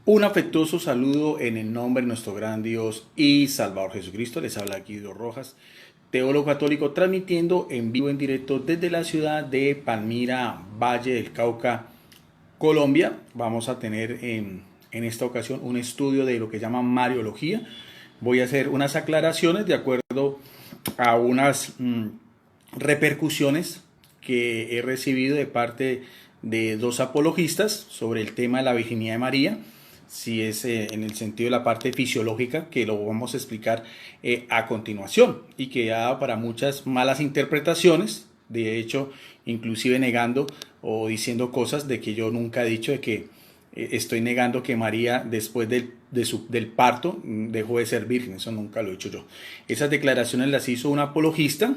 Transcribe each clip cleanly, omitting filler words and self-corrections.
Un afectuoso saludo en el nombre de nuestro gran Dios y Salvador Jesucristo. Les habla Guido Rojas, teólogo católico, transmitiendo en vivo en directo desde la ciudad de Palmira, Valle del Cauca, Colombia. Vamos a tener en esta ocasión un estudio de lo que llaman Mariología. Voy a hacer unas aclaraciones de acuerdo a unas repercusiones que he recibido de parte de dos apologistas sobre el tema de la virginidad de María, si es en el sentido de la parte fisiológica, que lo vamos a explicar a continuación, y que ha dado para muchas malas interpretaciones, de hecho, inclusive negando o diciendo cosas de que yo nunca he dicho, de que estoy negando que María después del parto dejó de ser virgen. Eso nunca lo he dicho yo. Esas declaraciones las hizo un apologista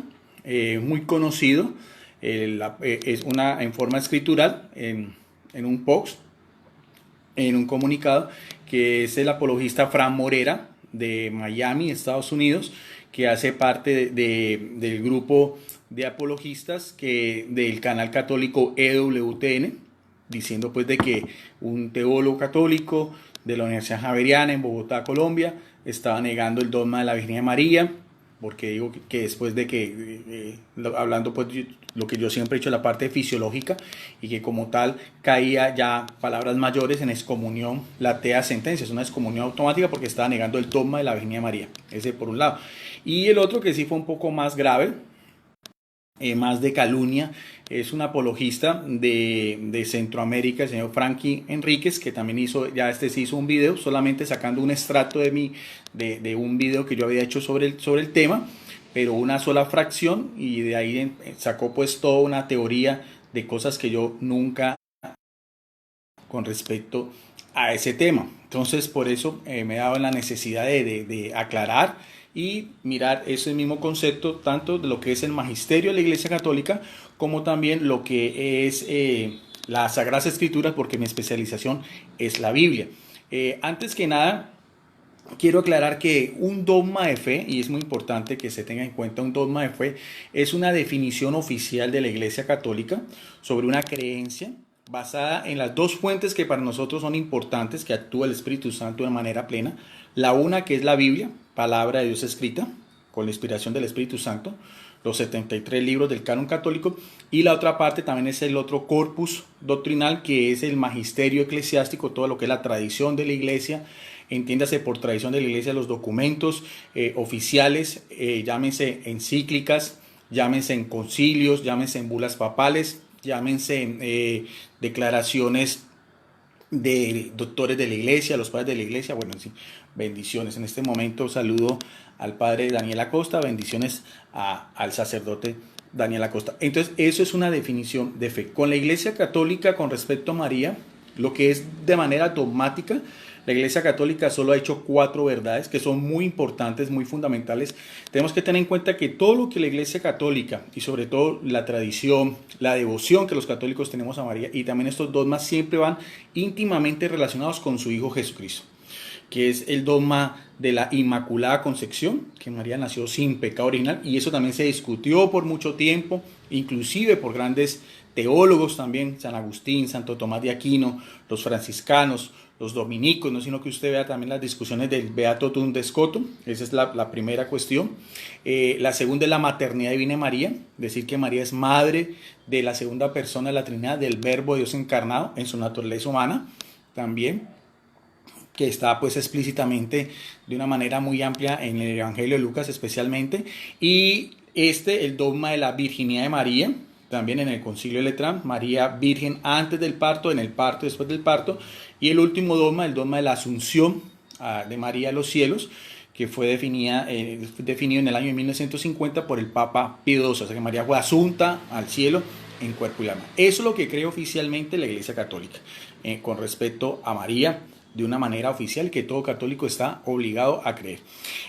muy conocido, es una en forma escritural, en un post, en un comunicado, que es el apologista Fran Morera de Miami, Estados Unidos, que hace parte del grupo de apologistas del canal católico EWTN, diciendo pues de que un teólogo católico de la Universidad Javeriana en Bogotá, Colombia, estaba negando el dogma de la Virgen María, porque digo que después de que, hablando pues lo que yo siempre he dicho, la parte fisiológica, y que como tal caía ya, palabras mayores, en excomunión, la tea sentencia, es una excomunión automática porque estaba negando el dogma de la Virgen María, ese por un lado. Y el otro que sí fue un poco más grave, más de calumnia, es un apologista de Centroamérica, el señor Frankie Enríquez, que también se hizo un video, solamente sacando un extracto de un video que yo había hecho sobre el tema, pero una sola fracción, y de ahí sacó pues toda una teoría de cosas que yo nunca con respecto a ese tema. Entonces por eso me he dado la necesidad de aclarar y mirar ese mismo concepto, tanto de lo que es el magisterio de la Iglesia Católica, como también lo que es las Sagradas Escrituras, porque mi especialización es la Biblia. Antes que nada, quiero aclarar que un dogma de fe, y es muy importante que se tenga en cuenta, un dogma de fe es una definición oficial de la Iglesia Católica sobre una creencia basada en las dos fuentes que para nosotros son importantes, que actúa el Espíritu Santo de manera plena. La una, que es la Biblia, palabra de Dios escrita, con la inspiración del Espíritu Santo, los 73 libros del canon católico, y la otra parte también es el otro corpus doctrinal, que es el magisterio eclesiástico, todo lo que es la tradición de la Iglesia. Entiéndase por tradición de la Iglesia los documentos oficiales, llámense encíclicas, llámense en concilios, llámense en bulas papales, llámense en declaraciones de doctores de la Iglesia, los padres de la Iglesia. Bueno, sí, bendiciones. En este momento saludo al padre Daniel Acosta, bendiciones al sacerdote Daniel Acosta. Entonces, eso es una definición de fe. Con la Iglesia Católica, con respecto a María, lo que es de manera dogmática, la Iglesia Católica solo ha hecho 4 verdades que son muy importantes, muy fundamentales. Tenemos que tener en cuenta que todo lo que la Iglesia Católica, y sobre todo la tradición, la devoción que los católicos tenemos a María, y también estos dogmas, siempre van íntimamente relacionados con su Hijo Jesucristo, que es el dogma de la Inmaculada Concepción, que María nació sin pecado original, y eso también se discutió por mucho tiempo, inclusive por grandes teólogos también, San Agustín, Santo Tomás de Aquino, los franciscanos, los dominicos, no sino que usted vea también las discusiones del Beato Tun Scoto. Esa es la primera cuestión. La segunda es la maternidad divina de María, decir que María es madre de la segunda persona de la Trinidad, del Verbo de Dios encarnado en su naturaleza humana, también, que está pues explícitamente de una manera muy amplia en el Evangelio de Lucas especialmente. Y el dogma de la virginidad de María, también en el Concilio de Letrán, María virgen antes del parto, en el parto, después del parto. Y el último dogma, el dogma de la Asunción de María a los cielos, que fue definido en el año 1950 por el Papa Pío XII, o sea que María fue asunta al cielo en cuerpo y alma. Eso es lo que cree oficialmente la Iglesia Católica con respecto a María, de una manera oficial, que todo católico está obligado a creer.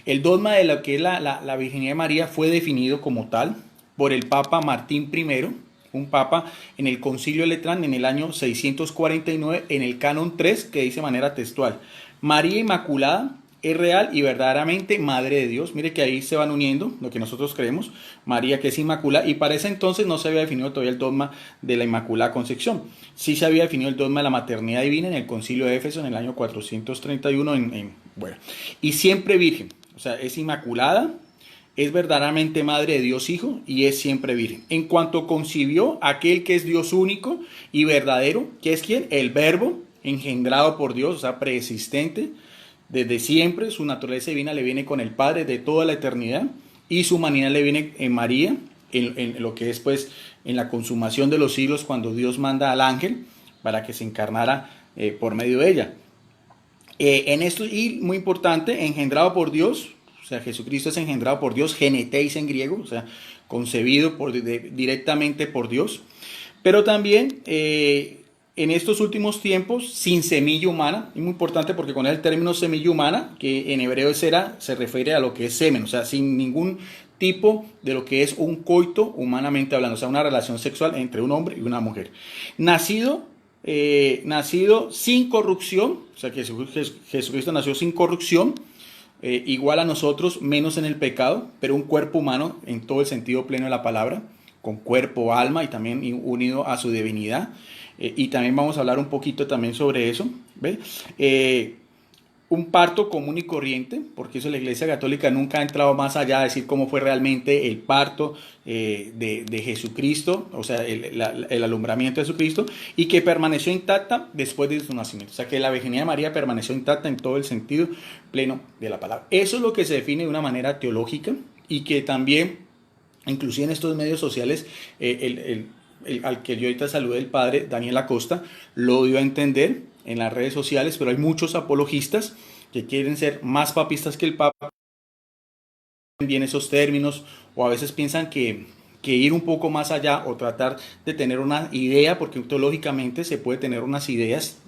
El dogma de lo que es la virginidad de María fue definido como tal por el Papa Martín I, un papa en el Concilio de Letrán en el año 649, en el Canon 3, que dice de manera textual: María Inmaculada es real y verdaderamente Madre de Dios. Mire que ahí se van uniendo lo que nosotros creemos. María, que es inmaculada, y para ese entonces no se había definido todavía el dogma de la Inmaculada Concepción. Sí se había definido el dogma de la maternidad divina en el Concilio de Éfeso en el año 431, bueno, y siempre virgen, o sea, es inmaculada, es verdaderamente Madre de Dios Hijo y es siempre virgen. En cuanto concibió aquel que es Dios único y verdadero, que es ¿quién? El Verbo, engendrado por Dios, o sea, preexistente, desde siempre, su naturaleza divina le viene con el Padre de toda la eternidad y su humanidad le viene en María, en lo que es pues en la consumación de los siglos, cuando Dios manda al ángel para que se encarnara por medio de ella. En esto, y muy importante, engendrado por Dios, o sea, Jesucristo es engendrado por Dios, geneteis en griego, o sea, concebido directamente por Dios, pero también en estos últimos tiempos sin semilla humana. Es muy importante porque con el término semilla humana, que en hebreo se refiere a lo que es semen, o sea, sin ningún tipo de lo que es un coito humanamente hablando, o sea, una relación sexual entre un hombre y una mujer. Nacido sin corrupción, o sea que Jesucristo nació sin corrupción, igual a nosotros, menos en el pecado, pero un cuerpo humano en todo el sentido pleno de la palabra, con cuerpo, alma y también unido a su divinidad. Y también vamos a hablar un poquito también sobre eso. ¿Ve? Un parto común y corriente, porque eso la Iglesia Católica nunca ha entrado más allá de decir cómo fue realmente el parto de Jesucristo, o sea, el alumbramiento de Jesucristo, y que permaneció intacta después de su nacimiento. O sea, que la virginidad de María permaneció intacta en todo el sentido pleno de la palabra. Eso es lo que se define de una manera teológica y que también, inclusive en estos medios sociales, al que yo ahorita saludé, el padre Daniel Acosta, lo dio a entender en las redes sociales, pero hay muchos apologistas que quieren ser más papistas que el Papa, bien esos términos, o a veces piensan que ir un poco más allá o tratar de tener una idea, porque teológicamente se puede tener unas ideas,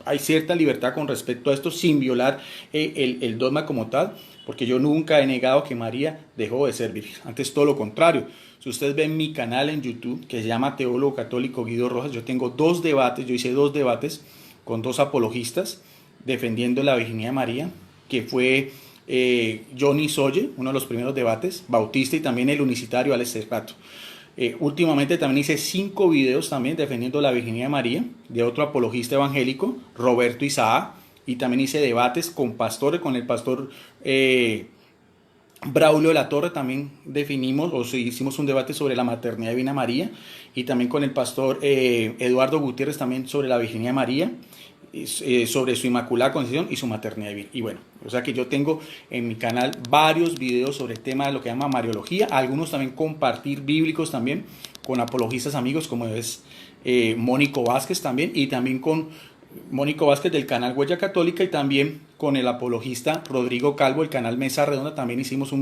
hay cierta libertad con respecto a esto sin violar el dogma como tal, porque yo nunca he negado que María dejó de ser virgen, antes todo lo contrario. Si ustedes ven mi canal en YouTube, que se llama Teólogo Católico Guido Rojas, yo tengo yo hice dos debates con dos apologistas defendiendo la virginidad de María, que fue Johnny Soye, uno de los primeros debates, Bautista, y también el unicitario Alex Cerrato. Últimamente también hice 5 videos también defendiendo la virginidad de María, de otro apologista evangélico, Roberto Isaac, y también hice debates con pastores, con el pastor Braulio de la Torre, también hicimos un debate sobre la maternidad divina de María, y también con el pastor Eduardo Gutiérrez también sobre la virginidad de María, sobre su Inmaculada Concepción y su maternidad divina. Y bueno, o sea que yo tengo en mi canal varios videos sobre el tema de lo que llama Mariología, algunos también compartir bíblicos también con apologistas amigos como es Mónico Vázquez también, y también con Mónico Vázquez del canal Huella Católica, y también con el apologista Rodrigo Calvo, el canal Mesa Redonda. También hicimos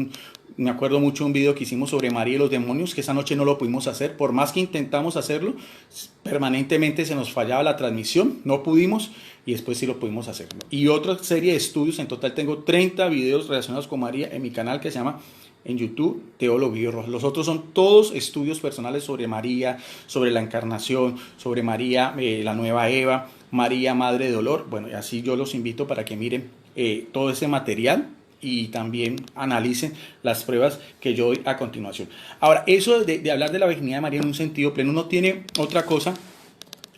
me acuerdo mucho un video que hicimos sobre María y los demonios, que esa noche no lo pudimos hacer, por más que intentamos hacerlo, permanentemente se nos fallaba la transmisión, no pudimos, y después sí lo pudimos hacer. Y otra serie de estudios, en total tengo 30 videos relacionados con María en mi canal que se llama en YouTube Teólogo Guido Rojas. Los otros son todos estudios personales sobre María, sobre la encarnación, sobre María, la nueva Eva, María, Madre de Dolor. Bueno, y así yo los invito para que miren todo ese material y también analicen las pruebas que yo doy a continuación. Ahora, eso de hablar de la virginidad de María en un sentido pleno no tiene otra cosa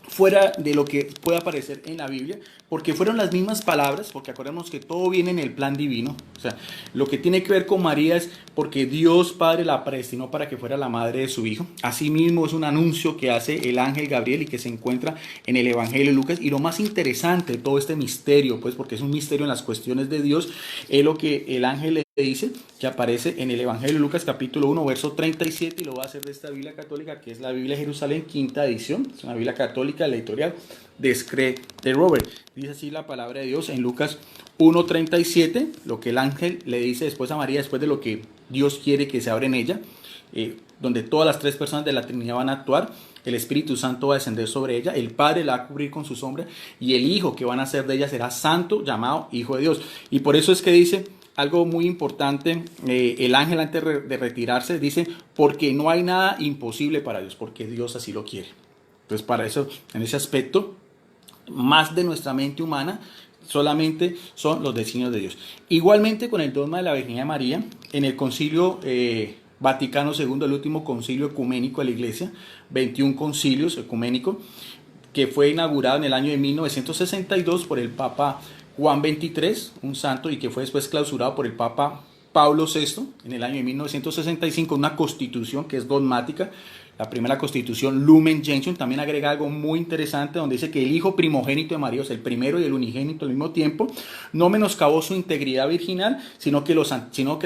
fuera de lo que pueda aparecer en la Biblia, porque fueron las mismas palabras, porque acordemos que todo viene en el plan divino. O sea, lo que tiene que ver con María es porque Dios Padre la predestinó para que fuera la madre de su Hijo. Asimismo, es un anuncio que hace el ángel Gabriel y que se encuentra en el Evangelio de Lucas. Y lo más interesante de todo este misterio, pues porque es un misterio en las cuestiones de Dios, es lo que el ángel le dice, que aparece en el Evangelio de Lucas capítulo 1, verso 37, y lo va a hacer de esta Biblia católica, que es la Biblia Jerusalén, quinta edición. Es una Biblia católica, la editorial de Robert. Dice así la palabra de Dios en Lucas 1:37, lo que el ángel le dice después a María, después de lo que Dios quiere que se abra en ella, donde todas las 3 personas de la Trinidad van a actuar. El Espíritu Santo va a descender sobre ella, el Padre la va a cubrir con su sombra, y el Hijo que van a hacer de ella será santo, llamado Hijo de Dios. Y por eso es que dice algo muy importante, el ángel antes de retirarse dice, porque no hay nada imposible para Dios, porque Dios así lo quiere. Entonces, para eso, en ese aspecto, más de nuestra mente humana, solamente son los designios de Dios. Igualmente con el dogma de la virginidad de María, en el concilio Vaticano II, el último concilio ecuménico de la Iglesia, 21 concilios ecuménicos, que fue inaugurado en el año de 1962 por el Papa Juan XXIII, un santo, y que fue después clausurado por el Papa Pablo VI en el año de 1965, una constitución que es dogmática, la primera constitución Lumen Gentium. También agrega algo muy interesante donde dice que el hijo primogénito de María, o sea, el primero y el unigénito al mismo tiempo, no menoscabó su integridad virginal, sino que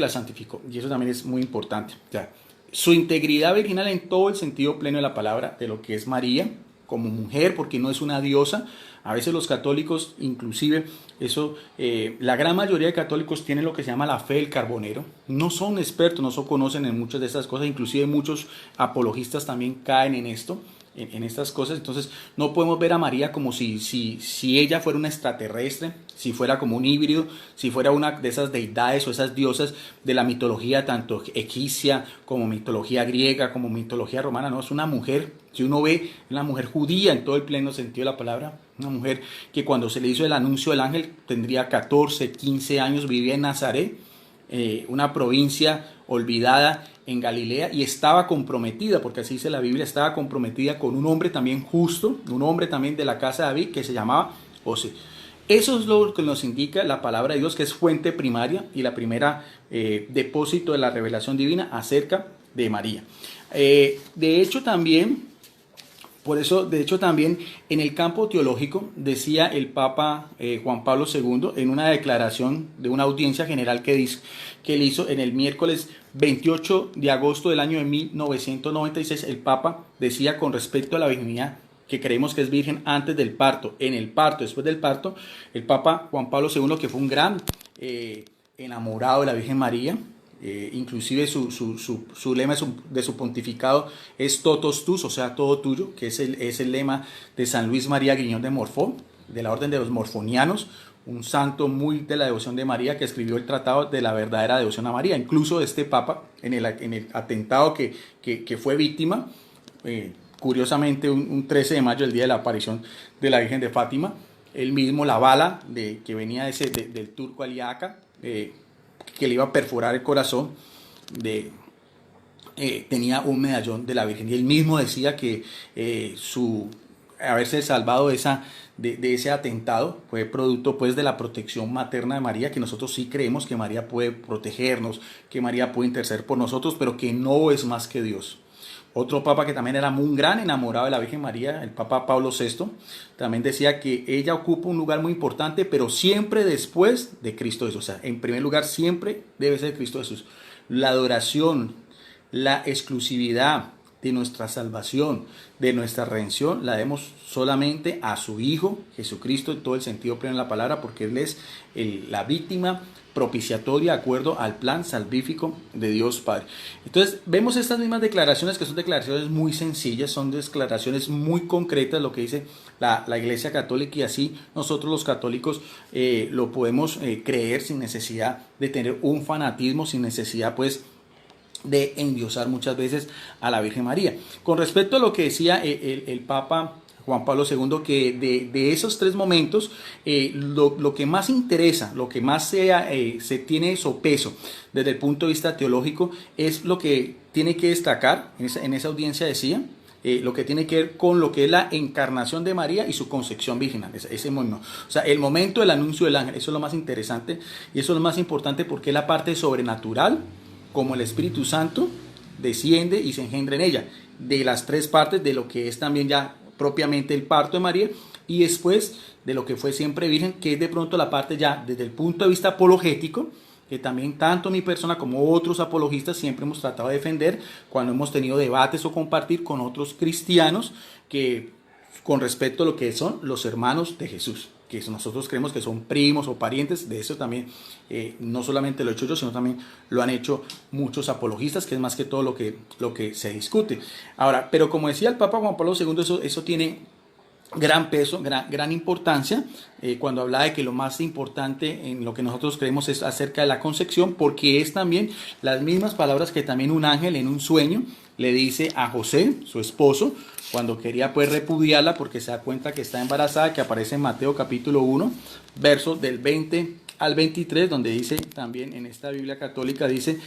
la santificó. Y eso también es muy importante. O sea, su integridad virginal en todo el sentido pleno de la palabra, de lo que es María como mujer, porque no es una diosa. A veces los católicos, inclusive, la gran mayoría de católicos tienen lo que se llama la fe del carbonero. No son expertos, no conocen en muchas de estas cosas. Inclusive muchos apologistas también caen en esto, en estas cosas. Entonces no podemos ver a María como si ella fuera una extraterrestre, si fuera como un híbrido, si fuera una de esas deidades o esas diosas de la mitología tanto egipcia como mitología griega, como mitología romana. No, es una mujer, si uno ve, una mujer judía en todo el pleno sentido de la palabra, una mujer que cuando se le hizo el anuncio del ángel tendría 14, 15 años, vivía en Nazaret, una provincia olvidada en Galilea, y estaba comprometida, porque así dice la Biblia, estaba comprometida con un hombre también justo, un hombre también de la casa de David que se llamaba José. Eso es lo que nos indica la palabra de Dios, que es fuente primaria y la primera depósito de la revelación divina acerca de María. De hecho también en el campo teológico decía el Papa Juan Pablo II en una declaración de una audiencia general que él hizo en el miércoles 28 de agosto del año de 1996, el Papa decía con respecto a la virginidad, que creemos que es virgen antes del parto, en el parto, después del parto, el Papa Juan Pablo II, que fue un gran enamorado de la Virgen María, inclusive su lema de su pontificado es Totus Tus, o sea, todo tuyo, que es el lema de San Luis María Griñón de Morfón, de la orden de los morfonianos, un santo muy de la devoción de María, que escribió el tratado de la verdadera devoción a María. Incluso este Papa, en el atentado que fue víctima, curiosamente un 13 de mayo, el día de la aparición de la Virgen de Fátima, él mismo, la bala que venía del turco Aliaca, que le iba a perforar el corazón, tenía un medallón de la Virgen, y él mismo decía que haberse salvado de ese atentado fue producto pues de la protección materna de María, que nosotros sí creemos que María puede protegernos, que María puede interceder por nosotros, pero que no es más que Dios. Otro papa que también era un gran enamorado de la Virgen María, el Papa Pablo VI, también decía que ella ocupa un lugar muy importante, pero siempre después de Cristo Jesús. O sea, en primer lugar siempre debe ser Cristo Jesús. La adoración, la exclusividad de nuestra salvación, de nuestra redención, la debemos solamente a su Hijo Jesucristo en todo el sentido pleno de la palabra, porque Él es la víctima propiciatoria de acuerdo al plan salvífico de Dios Padre. Entonces vemos estas mismas declaraciones, que son declaraciones muy sencillas, son declaraciones muy concretas, lo que dice la Iglesia Católica, y así nosotros los católicos lo podemos creer sin necesidad de tener un fanatismo, sin necesidad pues de endiosar muchas veces a la Virgen María. Con respecto a lo que decía el Papa Juan Pablo II, que de esos tres momentos, lo que más interesa, lo que más se tiene sopeso desde el punto de vista teológico, es lo que tiene que destacar, en esa audiencia decía, lo que tiene que ver con lo que es la encarnación de María y su concepción virginal, ese momento. O sea, el momento del anuncio del ángel, eso es lo más interesante, y eso es lo más importante porque es la parte sobrenatural, como el Espíritu Santo desciende y se engendra en ella, de las tres partes de lo que es también ya propiamente el parto de María, y después de lo que fue siempre virgen, que es de pronto la parte ya desde el punto de vista apologético, que también tanto mi persona como otros apologistas siempre hemos tratado de defender cuando hemos tenido debates o compartir con otros cristianos que con respecto a lo que son los hermanos de Jesús, que nosotros creemos que son primos o parientes. De eso también no solamente lo he hecho yo, sino también lo han hecho muchos apologistas, que es más que todo lo que se discute. Ahora, pero como decía el Papa Juan Pablo II, eso tiene gran peso, gran importancia, cuando habla de que lo más importante en lo que nosotros creemos es acerca de la concepción, porque es también las mismas palabras que también un ángel en un sueño le dice a José, su esposo, cuando quería pues repudiarla porque se da cuenta que está embarazada, que aparece en Mateo capítulo 1, versos del 20 al 23, donde dice también en esta Biblia católica, dice,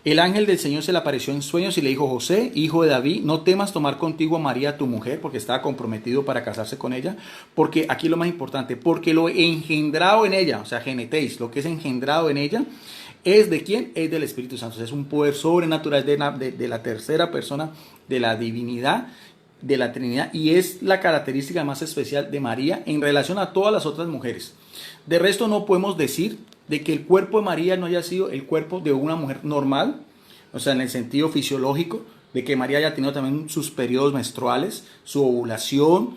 el ángel del Señor se le apareció en sueños y le dijo: José, hijo de David, no temas tomar contigo a María tu mujer, porque estaba comprometido para casarse con ella, porque aquí lo más importante, porque lo engendrado en ella, o sea, genetéis, lo que es engendrado en ella, ¿es de quién? Es del Espíritu Santo. O sea, es un poder sobrenatural de la tercera persona de la divinidad, de la Trinidad, y es la característica más especial de María en relación a todas las otras mujeres. De resto, no podemos decir de que el cuerpo de María no haya sido el cuerpo de una mujer normal, o sea, en el sentido fisiológico, de que María haya tenido también sus periodos menstruales, su ovulación,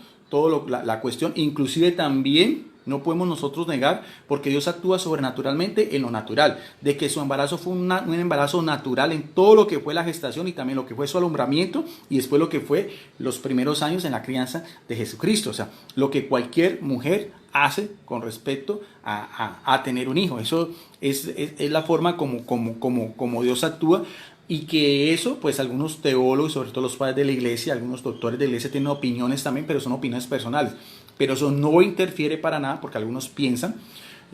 la cuestión, inclusive también no podemos nosotros negar, porque Dios actúa sobrenaturalmente en lo natural, de que su embarazo fue un embarazo natural en todo lo que fue la gestación y también lo que fue su alumbramiento y después lo que fue los primeros años en la crianza de Jesucristo. O sea, lo que cualquier mujer hace con respecto a tener un hijo. Eso es la forma como Dios actúa. Y que eso, pues algunos teólogos, sobre todo los padres de la iglesia, algunos doctores de la iglesia tienen opiniones también, pero son opiniones personales. Pero eso no interfiere para nada, porque algunos piensan,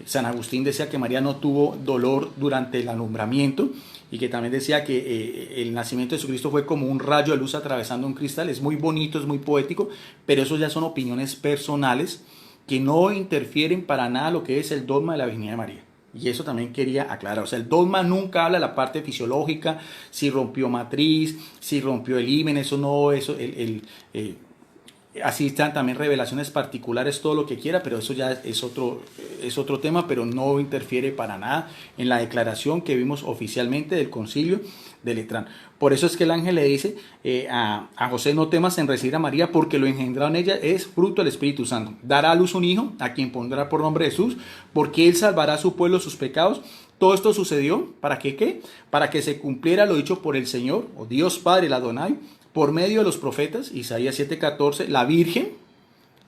San Agustín decía que María no tuvo dolor durante el alumbramiento, y que también decía que el nacimiento de Jesucristo fue como un rayo de luz atravesando un cristal. Es muy bonito, es muy poético, pero eso ya son opiniones personales que no interfieren para nada lo que es el dogma de la virginidad de María. Y eso también quería aclarar. O sea, el dogma nunca habla de la parte fisiológica, si rompió matriz, si rompió el himen, eso no, así están también revelaciones particulares, todo lo que quiera, pero eso ya es otro tema, pero no interfiere para nada en la declaración que vimos oficialmente del concilio de Letrán. Por eso es que el ángel le dice a José: no temas en recibir a María, porque lo engendrado en ella es fruto del Espíritu Santo. Dará a luz un hijo, a quien pondrá por nombre Jesús, porque él salvará a su pueblo de sus pecados. Todo esto sucedió, ¿para qué qué? Para que se cumpliera lo dicho por el Señor, o Dios Padre, el Adonai, por medio de los profetas. Isaías 7:14, la Virgen,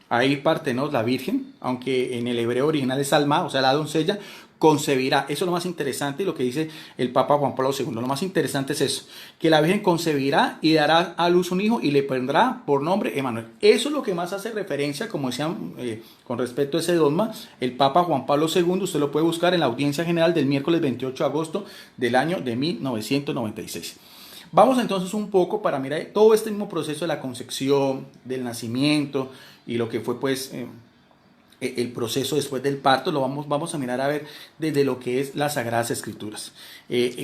ahí partenos, la Virgen, aunque en el hebreo original es Alma, o sea, la doncella, concebirá. Eso es lo más interesante, y lo que dice el Papa Juan Pablo II. Lo más interesante es eso, que la Virgen concebirá y dará a luz un hijo y le pondrá por nombre Emmanuel. Eso es lo que más hace referencia, como decían, con respecto a ese dogma, el Papa Juan Pablo II. Usted lo puede buscar en la audiencia general del miércoles 28 de agosto del año de 1996. Vamos entonces un poco para mirar todo este mismo proceso de la concepción, del nacimiento y lo que fue pues el proceso después del parto. Lo vamos a mirar a ver desde lo que es las Sagradas Escrituras.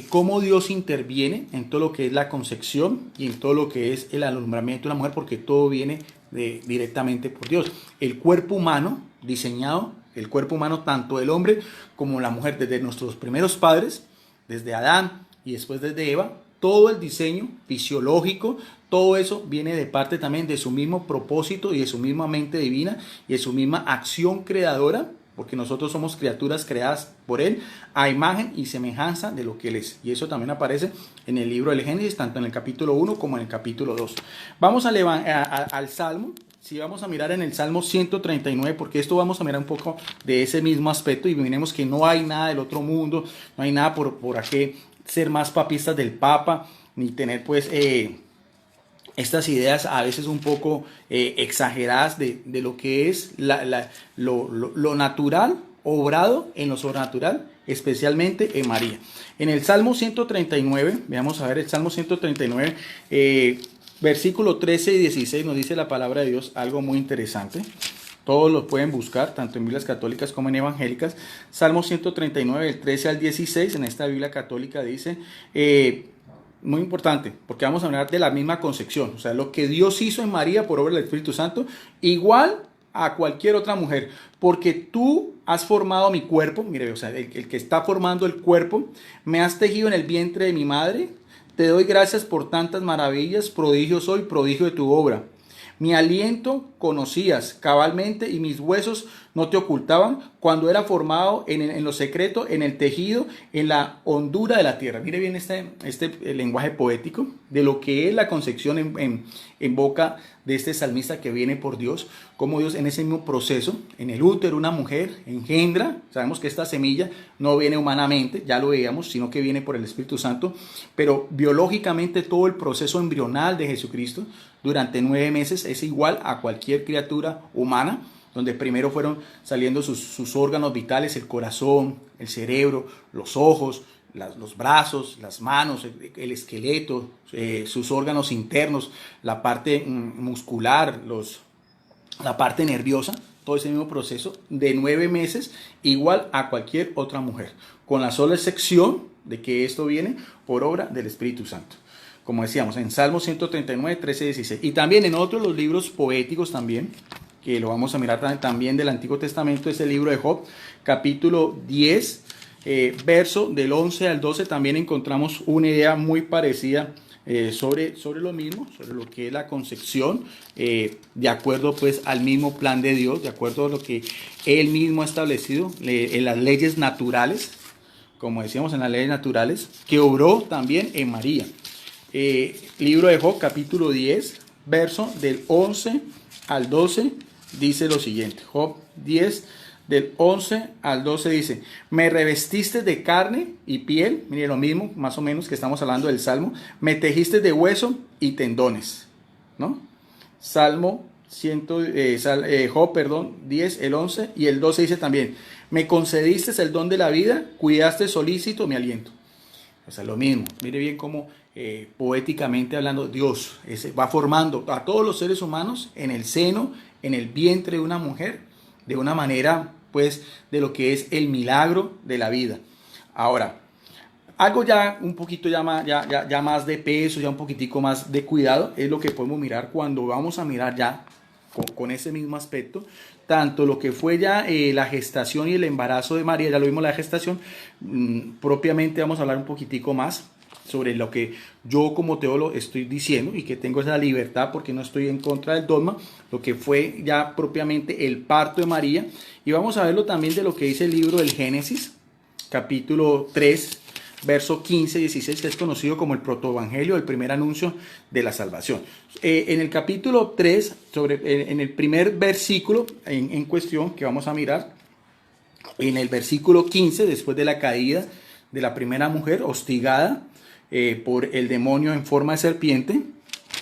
Cómo Dios interviene en todo lo que es la concepción y en todo lo que es el alumbramiento de la mujer, porque todo viene directamente por Dios. El cuerpo humano diseñado, el cuerpo humano tanto el hombre como la mujer, desde nuestros primeros padres, desde Adán y después desde Eva, todo el diseño fisiológico, todo eso viene de parte también de su mismo propósito y de su misma mente divina y de su misma acción creadora, porque nosotros somos criaturas creadas por Él a imagen y semejanza de lo que Él es. Y eso también aparece en el libro del Génesis, tanto en el capítulo 1 como en el capítulo 2. Vamos al Salmo. Si vamos a mirar en el Salmo 139, porque esto vamos a mirar un poco de ese mismo aspecto, y miremos que no hay nada del otro mundo, no hay nada por aquí ser más papistas del Papa, ni tener pues estas ideas a veces un poco exageradas de lo que es lo natural obrado en lo sobrenatural, especialmente en María. En el Salmo 139, veamos a ver el Salmo 139, versículo 13 y 16, nos dice la palabra de Dios algo muy interesante. Todos los pueden buscar, tanto en Biblias católicas como en evangélicas. Salmo 139, del 13 al 16, en esta Biblia católica dice, muy importante, porque vamos a hablar de la misma concepción, o sea, lo que Dios hizo en María por obra del Espíritu Santo, igual a cualquier otra mujer, porque tú has formado mi cuerpo. Mire, o sea, el que está formando el cuerpo, me has tejido en el vientre de mi madre. Te doy gracias por tantas maravillas, prodigio soy, prodigio de tu obra. Mi aliento conocías cabalmente y mis huesos no te ocultaban cuando era formado en lo secreto, en el tejido, en la hondura de la tierra. Mire bien este lenguaje poético de lo que es la concepción en boca de este salmista que viene por Dios, como Dios en ese mismo proceso, en el útero una mujer engendra. Sabemos que esta semilla no viene humanamente, ya lo veíamos, sino que viene por el Espíritu Santo, pero biológicamente todo el proceso embrional de Jesucristo durante 9 meses es igual a cualquier criatura humana, donde primero fueron saliendo sus órganos vitales, el corazón, el cerebro, los ojos, los brazos, las manos, el esqueleto, sus órganos internos, la parte muscular, la parte nerviosa, todo ese mismo proceso de 9 meses, igual a cualquier otra mujer, con la sola excepción de que esto viene por obra del Espíritu Santo. Como decíamos, en Salmo 139, 13, 16. Y también en otros los libros poéticos también, que lo vamos a mirar también del Antiguo Testamento, es el libro de Job, capítulo 10, verso del 11 al 12, también encontramos una idea muy parecida sobre lo mismo, sobre lo que es la concepción, de acuerdo pues al mismo plan de Dios, de acuerdo a lo que Él mismo ha establecido en las leyes naturales, como decíamos en las leyes naturales, que obró también en María. Libro de Job, capítulo 10, verso del 11 al 12, dice lo siguiente. Job 10, del 11 al 12 dice: me revestiste de carne y piel, mire lo mismo, más o menos que estamos hablando del Salmo, me tejiste de hueso y tendones, ¿no? Job, 10, el 11 y el 12 dice también: me concediste el don de la vida, cuidaste solícito mi aliento. O sea, lo mismo, mire bien cómo poéticamente hablando, Dios va formando a todos los seres humanos en el seno, en el vientre de una mujer, de una manera, pues, de lo que es el milagro de la vida. Ahora, algo ya un poquito ya más de peso, ya un poquitico más de cuidado, es lo que podemos mirar cuando vamos a mirar ya con ese mismo aspecto, tanto lo que fue ya la gestación y el embarazo de María, ya lo vimos la gestación, propiamente vamos a hablar un poquitico más sobre lo que yo como teólogo estoy diciendo y que tengo esa libertad porque no estoy en contra del dogma, lo que fue ya propiamente el parto de María, y vamos a verlo también de lo que dice el libro del Génesis, capítulo 3, verso 15 y 16, que es conocido como el protoevangelio, el primer anuncio de la salvación. En el capítulo 3, en el primer versículo en cuestión que vamos a mirar, en el versículo 15, después de la caída de la primera mujer hostigada por el demonio en forma de serpiente,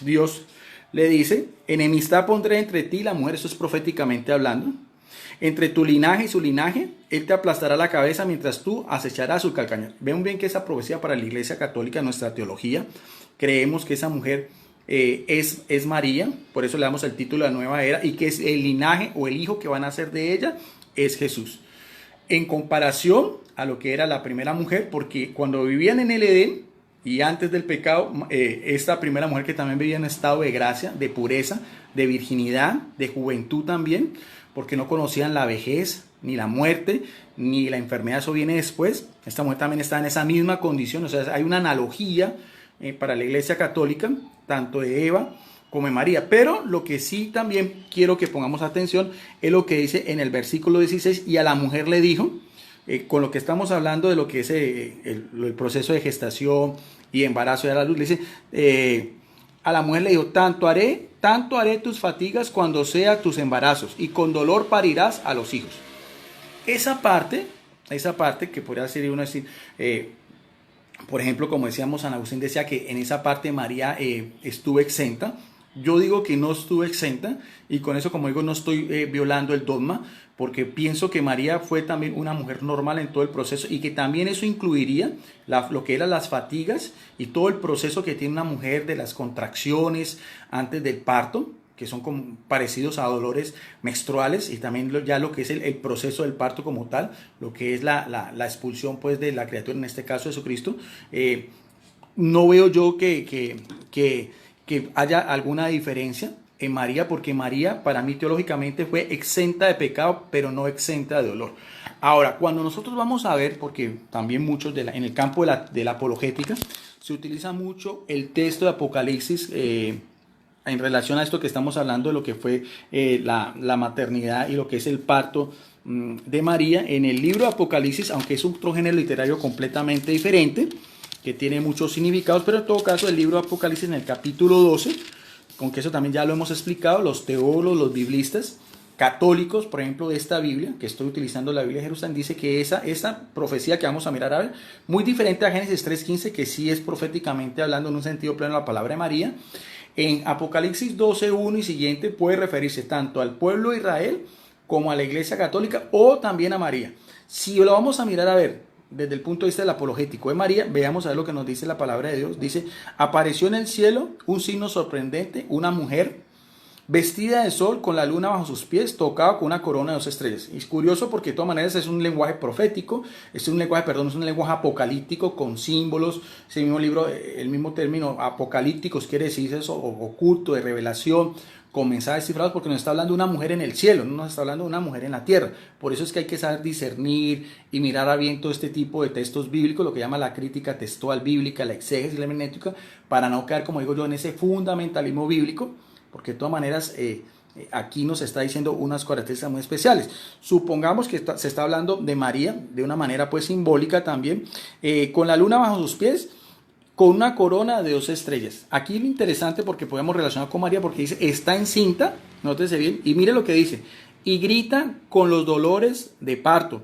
Dios le dice: enemistad pondré entre ti y la mujer, eso es proféticamente hablando, entre tu linaje y su linaje, él te aplastará la cabeza mientras tú acecharás su calcañar. Ven bien que esa profecía para la Iglesia Católica, nuestra teología, creemos que esa mujer es María, por eso le damos el título de la nueva era, y que es el linaje o el hijo que van a nacer de ella es Jesús. En comparación a lo que era la primera mujer, porque cuando vivían en el Edén y antes del pecado, esta primera mujer que también vivía en estado de gracia, de pureza, de virginidad, de juventud también, porque no conocían la vejez, ni la muerte, ni la enfermedad, eso viene después. Esta mujer también está en esa misma condición, o sea, hay una analogía para la Iglesia Católica, tanto de Eva como de María. Pero lo que sí también quiero que pongamos atención es lo que dice en el versículo 16, y a la mujer le dijo, con lo que estamos hablando de lo que es el proceso de gestación y embarazo de la luz, le dice, a la mujer le dijo: tanto haré tus fatigas cuando sea tus embarazos, y con dolor parirás a los hijos. Esa parte que podría ser uno decir, por ejemplo, como decíamos, San Agustín decía que en esa parte María estuvo exenta. Yo digo que no estuvo exenta, y con eso, como digo, no estoy violando el dogma, porque pienso que María fue también una mujer normal en todo el proceso, y que también eso incluiría lo que eran las fatigas y todo el proceso que tiene una mujer de las contracciones antes del parto, que son como parecidos a dolores menstruales, y también ya lo que es el proceso del parto como tal, lo que es la expulsión pues de la criatura, en este caso Jesucristo. No veo yo que haya alguna diferencia en María, porque María para mí teológicamente fue exenta de pecado, pero no exenta de dolor. Ahora, cuando nosotros vamos a ver, porque también muchos en el campo de la apologética se utiliza mucho el texto de Apocalipsis en relación a esto que estamos hablando de lo que fue la maternidad y lo que es el parto de María en el libro de Apocalipsis, aunque es otro género literario completamente diferente, que tiene muchos significados, pero en todo caso el libro de Apocalipsis en el capítulo 12, con que eso también ya lo hemos explicado, los teólogos, los biblistas católicos, por ejemplo, de esta Biblia, que estoy utilizando la Biblia de Jerusalén, dice que esa profecía que vamos a mirar a ver, muy diferente a Génesis 3.15, que sí es proféticamente hablando en un sentido pleno la palabra de María, en Apocalipsis 12.1 y siguiente puede referirse tanto al pueblo de Israel como a la Iglesia Católica o también a María. Si lo vamos a mirar a ver desde el punto de vista del apologético de María, veamos a ver lo que nos dice la palabra de Dios. Dice, apareció en el cielo un signo sorprendente, una mujer vestida de sol con la luna bajo sus pies, tocada con una corona de 2 estrellas. Y es curioso porque de todas maneras es un lenguaje profético, es un lenguaje apocalíptico con símbolos. Ese mismo libro, el mismo término apocalípticos quiere decir eso, oculto, de revelación, con mensajes cifrados, porque nos está hablando de una mujer en el cielo, no nos está hablando de una mujer en la tierra. Por eso es que hay que saber discernir y mirar a bien todo este tipo de textos bíblicos, lo que llama la crítica textual bíblica, la exégesis, la hermenéutica, para no quedar, como digo yo, en ese fundamentalismo bíblico, porque de todas maneras aquí nos está diciendo unas características muy especiales. Supongamos que se está hablando de María de una manera pues simbólica también, con la luna bajo sus pies, con una corona de 2 estrellas. Aquí lo interesante, porque podemos relacionar con María, porque dice, está encinta, nótese bien, y mire lo que dice, y grita con los dolores de parto,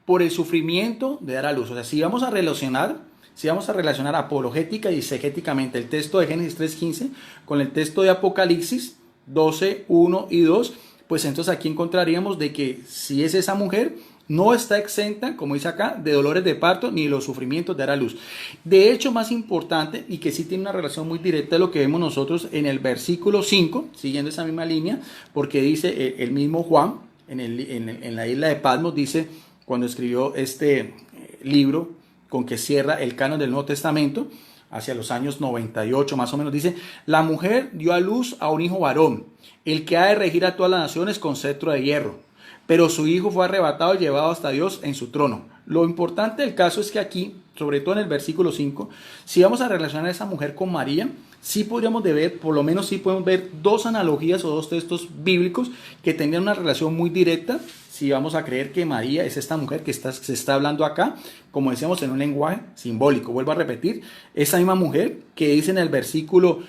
por el sufrimiento de dar a luz. O sea, si vamos a relacionar apologética y exegéticamente el texto de Génesis 3.15 con el texto de Apocalipsis 12.1 y 2, pues entonces aquí encontraríamos de que si es esa mujer, no está exenta, como dice acá, de dolores de parto ni de los sufrimientos de dar a luz. De hecho, más importante, y que sí tiene una relación muy directa de lo que vemos nosotros en el versículo 5, siguiendo esa misma línea, porque dice el mismo Juan, en la isla de Patmos, dice, cuando escribió este libro con que cierra el canon del Nuevo Testamento, hacia los años 98 más o menos, dice, la mujer dio a luz a un hijo varón, el que ha de regir a todas las naciones con cetro de hierro. Pero su hijo fue arrebatado y llevado hasta Dios en su trono. Lo importante del caso es que aquí, sobre todo en el versículo 5, si vamos a relacionar a esa mujer con María, sí podríamos ver, por lo menos sí podemos ver dos analogías o dos textos bíblicos que tenían una relación muy directa. Si vamos a creer que María es esta mujer que se está hablando acá, como decíamos, en un lenguaje simbólico. Vuelvo a repetir, esa misma mujer que dice en el versículo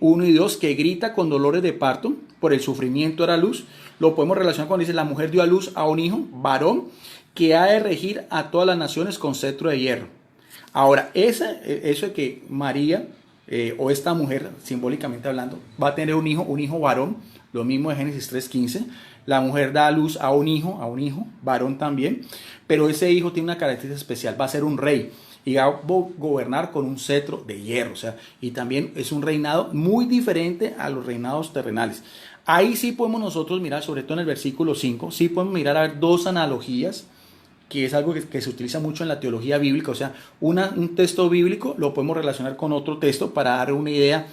1 y 2 que grita con dolores de parto por el sufrimiento de la luz, lo podemos relacionar cuando dice la mujer dio a luz a un hijo varón que ha de regir a todas las naciones con cetro de hierro. Ahora, eso de que María o esta mujer, simbólicamente hablando, va a tener un hijo varón, lo mismo de Génesis 3.15, la mujer da a luz a un hijo varón también, pero ese hijo tiene una característica especial, va a ser un rey y va a gobernar con un cetro de hierro, o sea, y también es un reinado muy diferente a los reinados terrenales. Ahí sí podemos nosotros mirar, sobre todo en el versículo 5, sí podemos mirar a ver dos analogías, que es algo que se utiliza mucho en la teología bíblica, o sea, un texto bíblico lo podemos relacionar con otro texto para dar una idea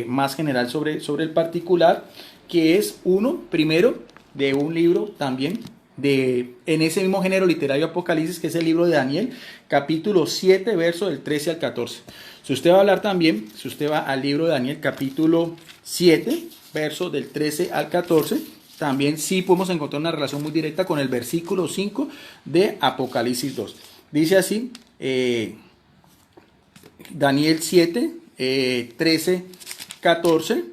más general sobre el particular, que es uno, primero, de un libro también, en ese mismo género literario Apocalipsis, que es el libro de Daniel, capítulo 7, verso del 13 al 14. Si usted va a hablar también, si usted va al libro de Daniel, capítulo 7, verso del 13 al 14, también sí podemos encontrar una relación muy directa con el versículo 5 de Apocalipsis 2. Dice así, Daniel 7, 13, 14,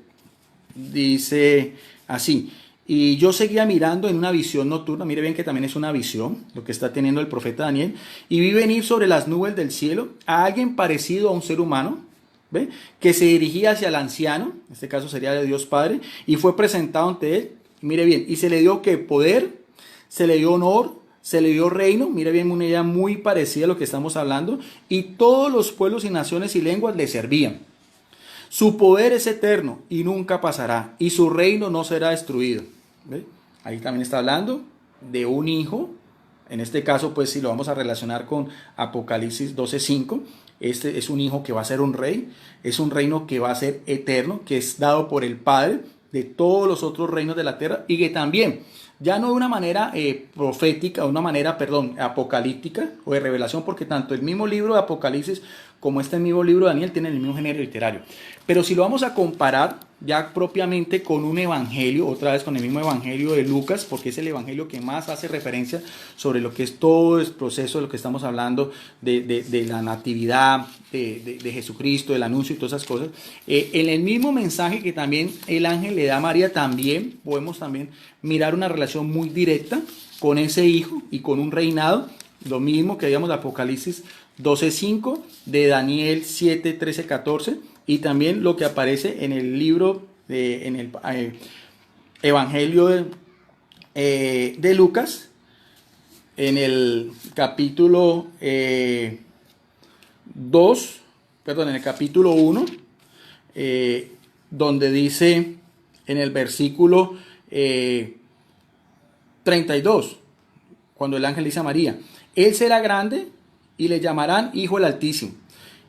dice así, y yo seguía mirando en una visión nocturna, mire bien que también es una visión, lo que está teniendo el profeta Daniel, y vi venir sobre las nubes del cielo a alguien parecido a un ser humano, ¿ve? Que se dirigía hacia el anciano, en este caso sería de Dios Padre, y fue presentado ante él. Mire bien, y se le dio que poder, se le dio honor, se le dio reino, mire bien, una idea muy parecida a lo que estamos hablando, y todos los pueblos y naciones y lenguas le servían. Su poder es eterno y nunca pasará, y su reino no será destruido. ¿Ve? Ahí también está hablando de un hijo, en este caso pues si lo vamos a relacionar con Apocalipsis 12.5, este es un hijo que va a ser un rey, es un reino que va a ser eterno, que es dado por el Padre de todos los otros reinos de la tierra, y que también, ya no de una manera profética, apocalíptica o de revelación, porque tanto el mismo libro de Apocalipsis como este mismo libro de Daniel, tienen el mismo género literario. Pero si lo vamos a comparar ya propiamente con un evangelio, otra vez con el mismo evangelio de Lucas, porque es el evangelio que más hace referencia sobre lo que es todo el proceso de lo que estamos hablando, de la natividad, de Jesucristo, del anuncio y todas esas cosas. En el mismo mensaje que también el ángel le da a María, también podemos también mirar una relación muy directa con ese hijo y con un reinado, lo mismo que veíamos de Apocalipsis 12:5, de Daniel 7:13-14, y también lo que aparece en el libro, en el Evangelio de Lucas, en el capítulo 1, donde dice en el versículo 32, cuando el ángel dice a María, él será grande y le llamarán Hijo del Altísimo.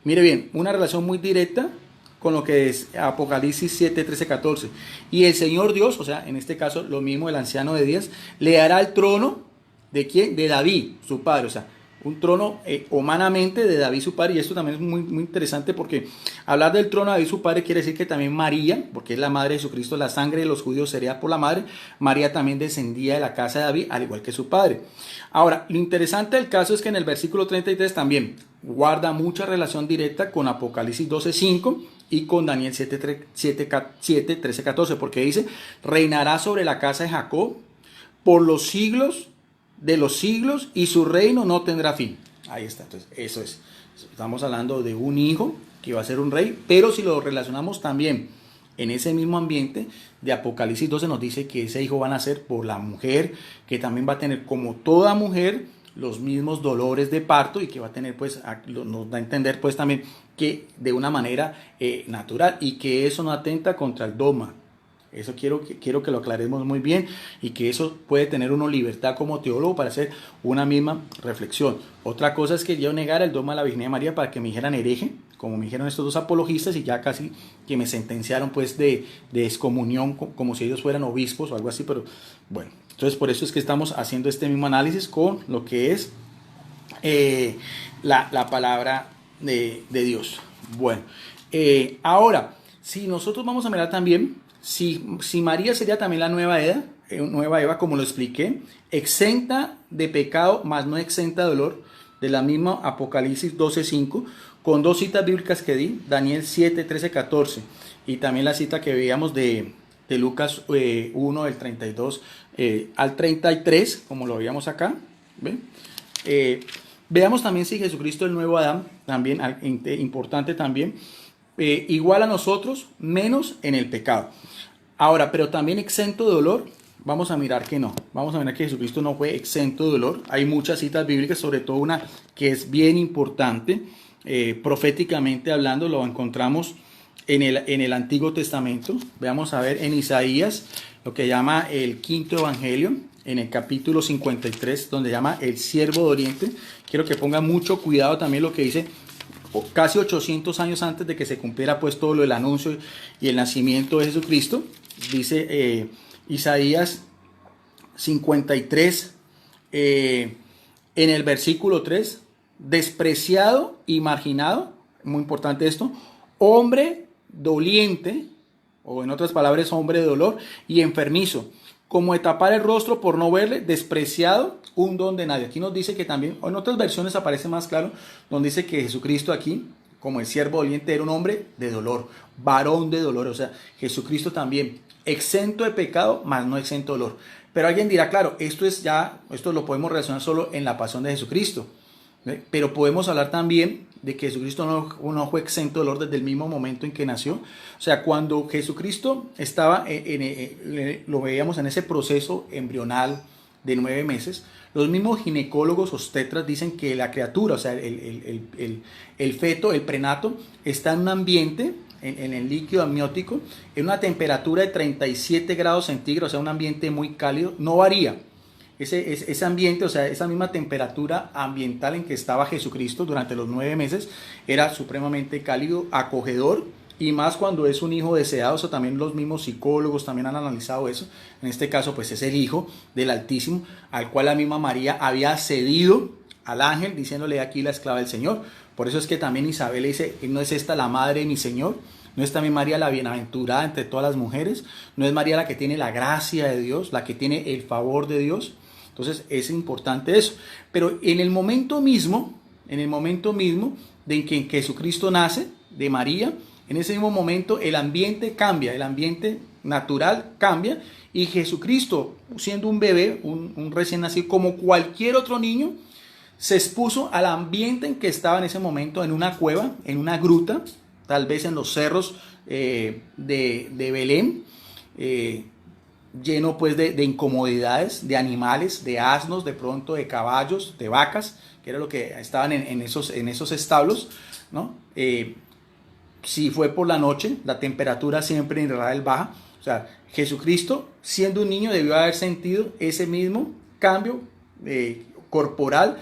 Mire bien, una relación muy directa con lo que es Apocalipsis 7:13-14. Y el Señor Dios, o sea, en este caso lo mismo el anciano de días, le dará el trono de ¿quién? De David, su padre, o sea, un trono humanamente de David su padre. Y esto también es muy, muy interesante, porque hablar del trono de David su padre quiere decir que también María, porque es la madre de Jesucristo, la sangre de los judíos sería por la madre, María también descendía de la casa de David, al igual que su padre. Ahora, lo interesante del caso es que en el versículo 33 también guarda mucha relación directa con Apocalipsis 12:5 y con Daniel 7:13-14, porque dice, reinará sobre la casa de Jacob por los siglos de los siglos, y su reino no tendrá fin. Ahí está, entonces eso es. Estamos hablando de un hijo que va a ser un rey, pero si lo relacionamos también en ese mismo ambiente de Apocalipsis 12, nos dice que ese hijo va a nacer por la mujer, que también va a tener, como toda mujer, los mismos dolores de parto, y que va a tener, pues, nos da a entender pues también que de una manera natural, y que eso no atenta contra el dogma. Eso quiero que lo aclaremos muy bien, y que eso puede tener uno libertad como teólogo para hacer una misma reflexión. Otra cosa es que yo negara el dogma de la Virgen de María para que me dijeran hereje, como me dijeron estos dos apologistas, y ya casi que me sentenciaron pues de excomunión, como si ellos fueran obispos o algo así. Pero bueno, entonces por eso es que estamos haciendo este mismo análisis con lo que es la palabra de Dios. Bueno, ahora, si nosotros vamos a mirar también, si María sería también la nueva Eva, como lo expliqué, exenta de pecado, mas no exenta de dolor, de la misma Apocalipsis 12:5, con dos citas bíblicas que di, Daniel 7:13-14, y también la cita que veíamos de Lucas 1, del 32 al 33, como lo veíamos acá. ¿Ven? Veamos también si Jesucristo, el nuevo Adán, también importante también, igual a nosotros, menos en el pecado. Ahora, pero también exento de dolor. Vamos a mirar que no. Vamos a mirar que Jesucristo no fue exento de dolor. Hay muchas citas bíblicas, sobre todo una que es bien importante, proféticamente hablando, lo encontramos en el Antiguo Testamento. Veamos a ver en Isaías, lo que llama el quinto evangelio, en el capítulo 53, donde llama el siervo de Oriente. Quiero que pongan mucho cuidado también lo que dice casi 800 años antes de que se cumpliera pues todo lo del anuncio y el nacimiento de Jesucristo. Dice Isaías 53 en el versículo 3, despreciado y marginado, muy importante esto, hombre doliente, o en otras palabras, hombre de dolor, y enfermizo, como de tapar el rostro por no verle, despreciado, un don de nadie. Aquí nos dice que también, o en otras versiones aparece más claro, donde dice que Jesucristo aquí, como el siervo doliente, era un hombre de dolor, varón de dolor. O sea, Jesucristo también, exento de pecado, mas no exento de dolor. Pero alguien dirá, claro, esto lo podemos relacionar solo en la pasión de Jesucristo. Pero podemos hablar también de que Jesucristo no fue exento de dolor desde el mismo momento en que nació. O sea, cuando Jesucristo estaba, lo veíamos en ese proceso embrional de 9 meses, los mismos ginecólogos obstetras dicen que la criatura, o sea, el feto, el prenato, está en un ambiente, en el líquido amniótico, en una temperatura de 37 grados centígrados, o sea, un ambiente muy cálido, no varía. Ese ambiente, o sea, esa misma temperatura ambiental en que estaba Jesucristo durante los 9 meses, era supremamente cálido, acogedor, y más cuando es un hijo deseado. O sea, también los mismos psicólogos también han analizado eso. En este caso, pues es el Hijo del Altísimo, al cual la misma María había cedido al ángel, diciéndole: aquí la esclava del Señor. Por eso es que también Isabel le dice, ¿no es esta la madre de mi Señor? ¿No es también María la bienaventurada entre todas las mujeres? ¿No es María la que tiene la gracia de Dios, la que tiene el favor de Dios? Entonces es importante eso. Pero en el momento mismo de que Jesucristo nace, de María, en ese mismo momento el ambiente cambia, el ambiente natural cambia, y Jesucristo, siendo un bebé, un recién nacido, como cualquier otro niño, se expuso al ambiente en que estaba en ese momento, en una cueva, en una gruta, tal vez en los cerros de Belén, lleno pues de incomodidades, de animales, de asnos, de pronto de caballos, de vacas, que era lo que estaban en esos establos, ¿no? Si fue por la noche, la temperatura siempre en Israel baja. O sea, Jesucristo, siendo un niño, debió haber sentido ese mismo cambio corporal.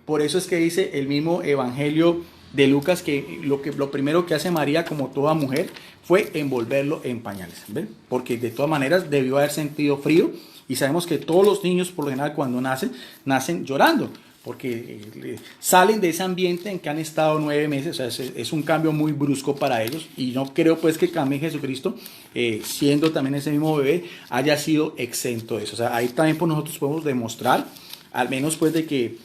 Por eso es que dice el mismo Evangelio de Lucas que lo primero que hace María, como toda mujer, fue envolverlo en pañales, ¿ven? Porque de todas maneras debió haber sentido frío, y sabemos que todos los niños por lo general cuando nacen llorando, porque salen de ese ambiente en que han estado 9 meses. O sea, es un cambio muy brusco para ellos, y no creo pues que también Jesucristo, siendo también ese mismo bebé, haya sido exento de eso. O sea, ahí también pues nosotros podemos demostrar, al menos pues de que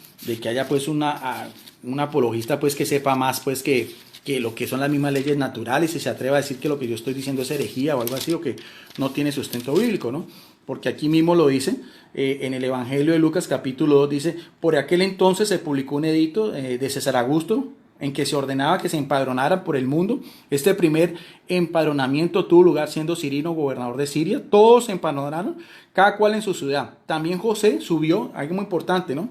haya pues un apologista pues que sepa más pues que lo que son las mismas leyes naturales, y se atreva a decir que lo que yo estoy diciendo es herejía o algo así, o que no tiene sustento bíblico, ¿no? Porque aquí mismo lo dice, en el Evangelio de Lucas capítulo 2 dice, por aquel entonces se publicó un edicto de César Augusto en que se ordenaba que se empadronaran por el mundo. Este primer empadronamiento tuvo lugar siendo Cirino gobernador de Siria. Todos se empadronaron, cada cual en su ciudad. También José subió, algo muy importante, ¿no?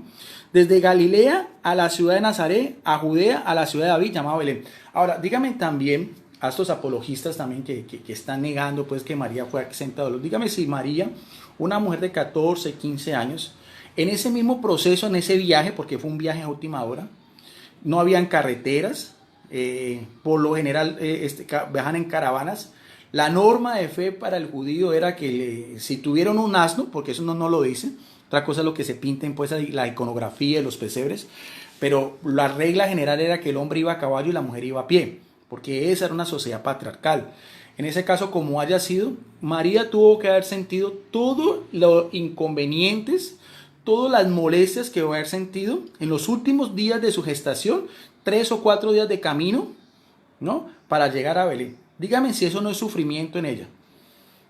Desde Galilea a la ciudad de Nazaret, a Judea, a la ciudad de David, llamado Belén. Ahora, dígame también a estos apologistas también que están negando pues que María fue exenta de dolor. Dígame si María, una mujer de 14, 15 años, en ese mismo proceso, en ese viaje, porque fue un viaje a última hora, no habían carreteras, por lo general viajan en caravanas. La norma de fe para el judío era que si tuvieron un asno, porque eso no lo dice, otra cosa es lo que se pinten pues la iconografía de los pesebres, pero la regla general era que el hombre iba a caballo y la mujer iba a pie, porque esa era una sociedad patriarcal. En ese caso, como haya sido, María tuvo que haber sentido todos los inconvenientes, todas las molestias que va a haber sentido en los últimos días de su gestación, 3 o 4 días de camino, ¿no? Para llegar a Belén. Dígame si eso no es sufrimiento en ella.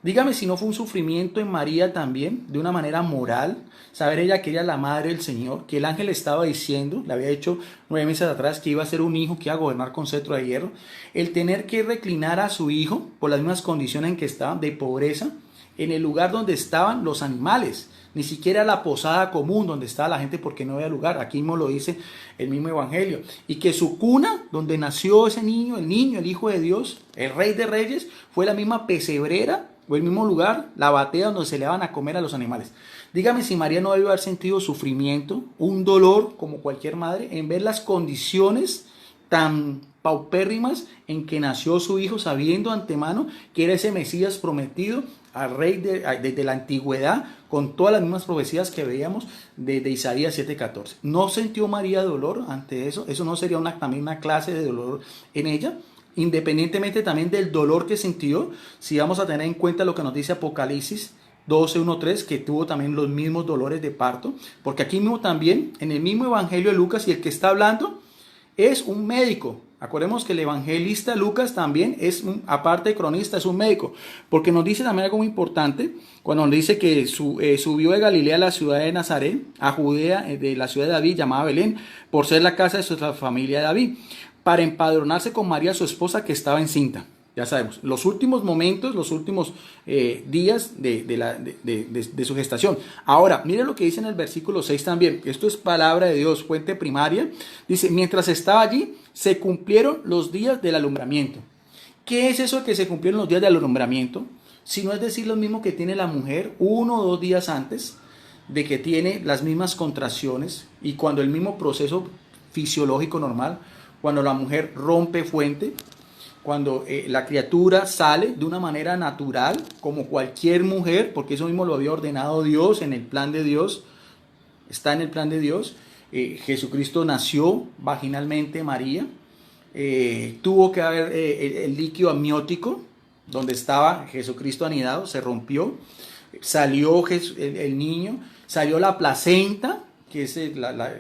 Dígame si no fue un sufrimiento en María también, de una manera moral, saber ella que ella es la madre del Señor, que el ángel le estaba diciendo, le había dicho 9 meses atrás que iba a ser un hijo que iba a gobernar con cetro de hierro, el tener que reclinar a su hijo por las mismas condiciones en que estaban, de pobreza, en el lugar donde estaban los animales, ni siquiera la posada común donde estaba la gente, porque no había lugar. Aquí mismo lo dice el mismo Evangelio. Y que su cuna, donde nació ese niño, el Hijo de Dios, el Rey de Reyes, fue la misma pesebrera o el mismo lugar, la batea donde se le van a comer a los animales. Dígame si María no debió haber sentido sufrimiento, un dolor como cualquier madre, en ver las condiciones tan paupérrimas en que nació su hijo, sabiendo antemano que era ese Mesías prometido al rey desde la antigüedad, con todas las mismas profecías que veíamos de Isaías 7:14. ¿No sintió María dolor ante eso? ¿Eso no sería también una clase de dolor en ella? Independientemente también del dolor que sintió, si vamos a tener en cuenta lo que nos dice Apocalipsis 12:1-3, que tuvo también los mismos dolores de parto, porque aquí mismo también, en el mismo Evangelio de Lucas, y el que está hablando es un médico. Acordemos que el evangelista Lucas también aparte de cronista, es un médico, porque nos dice también algo muy importante, cuando nos dice que subió de Galilea a la ciudad de Nazaret, a Judea, de la ciudad de David, llamada Belén, por ser la casa de su familia de David, para empadronarse con María, su esposa, que estaba encinta. Ya sabemos, los últimos momentos, los últimos días de su gestación. Ahora, mire lo que dice en el versículo 6 también. Esto es palabra de Dios, fuente primaria. Dice, mientras estaba allí, se cumplieron los días del alumbramiento. ¿Qué es eso de que se cumplieron los días del alumbramiento? Si no es decir lo mismo que tiene la mujer 1 o 2 días antes, de que tiene las mismas contracciones, y cuando el mismo proceso fisiológico normal, cuando la mujer rompe fuente, cuando la criatura sale de una manera natural, como cualquier mujer, porque eso mismo lo había ordenado Dios en el plan de Dios, está en el plan de Dios, Jesucristo nació vaginalmente María, tuvo que haber el líquido amniótico donde estaba Jesucristo anidado, se rompió, salió el niño, salió la placenta, que es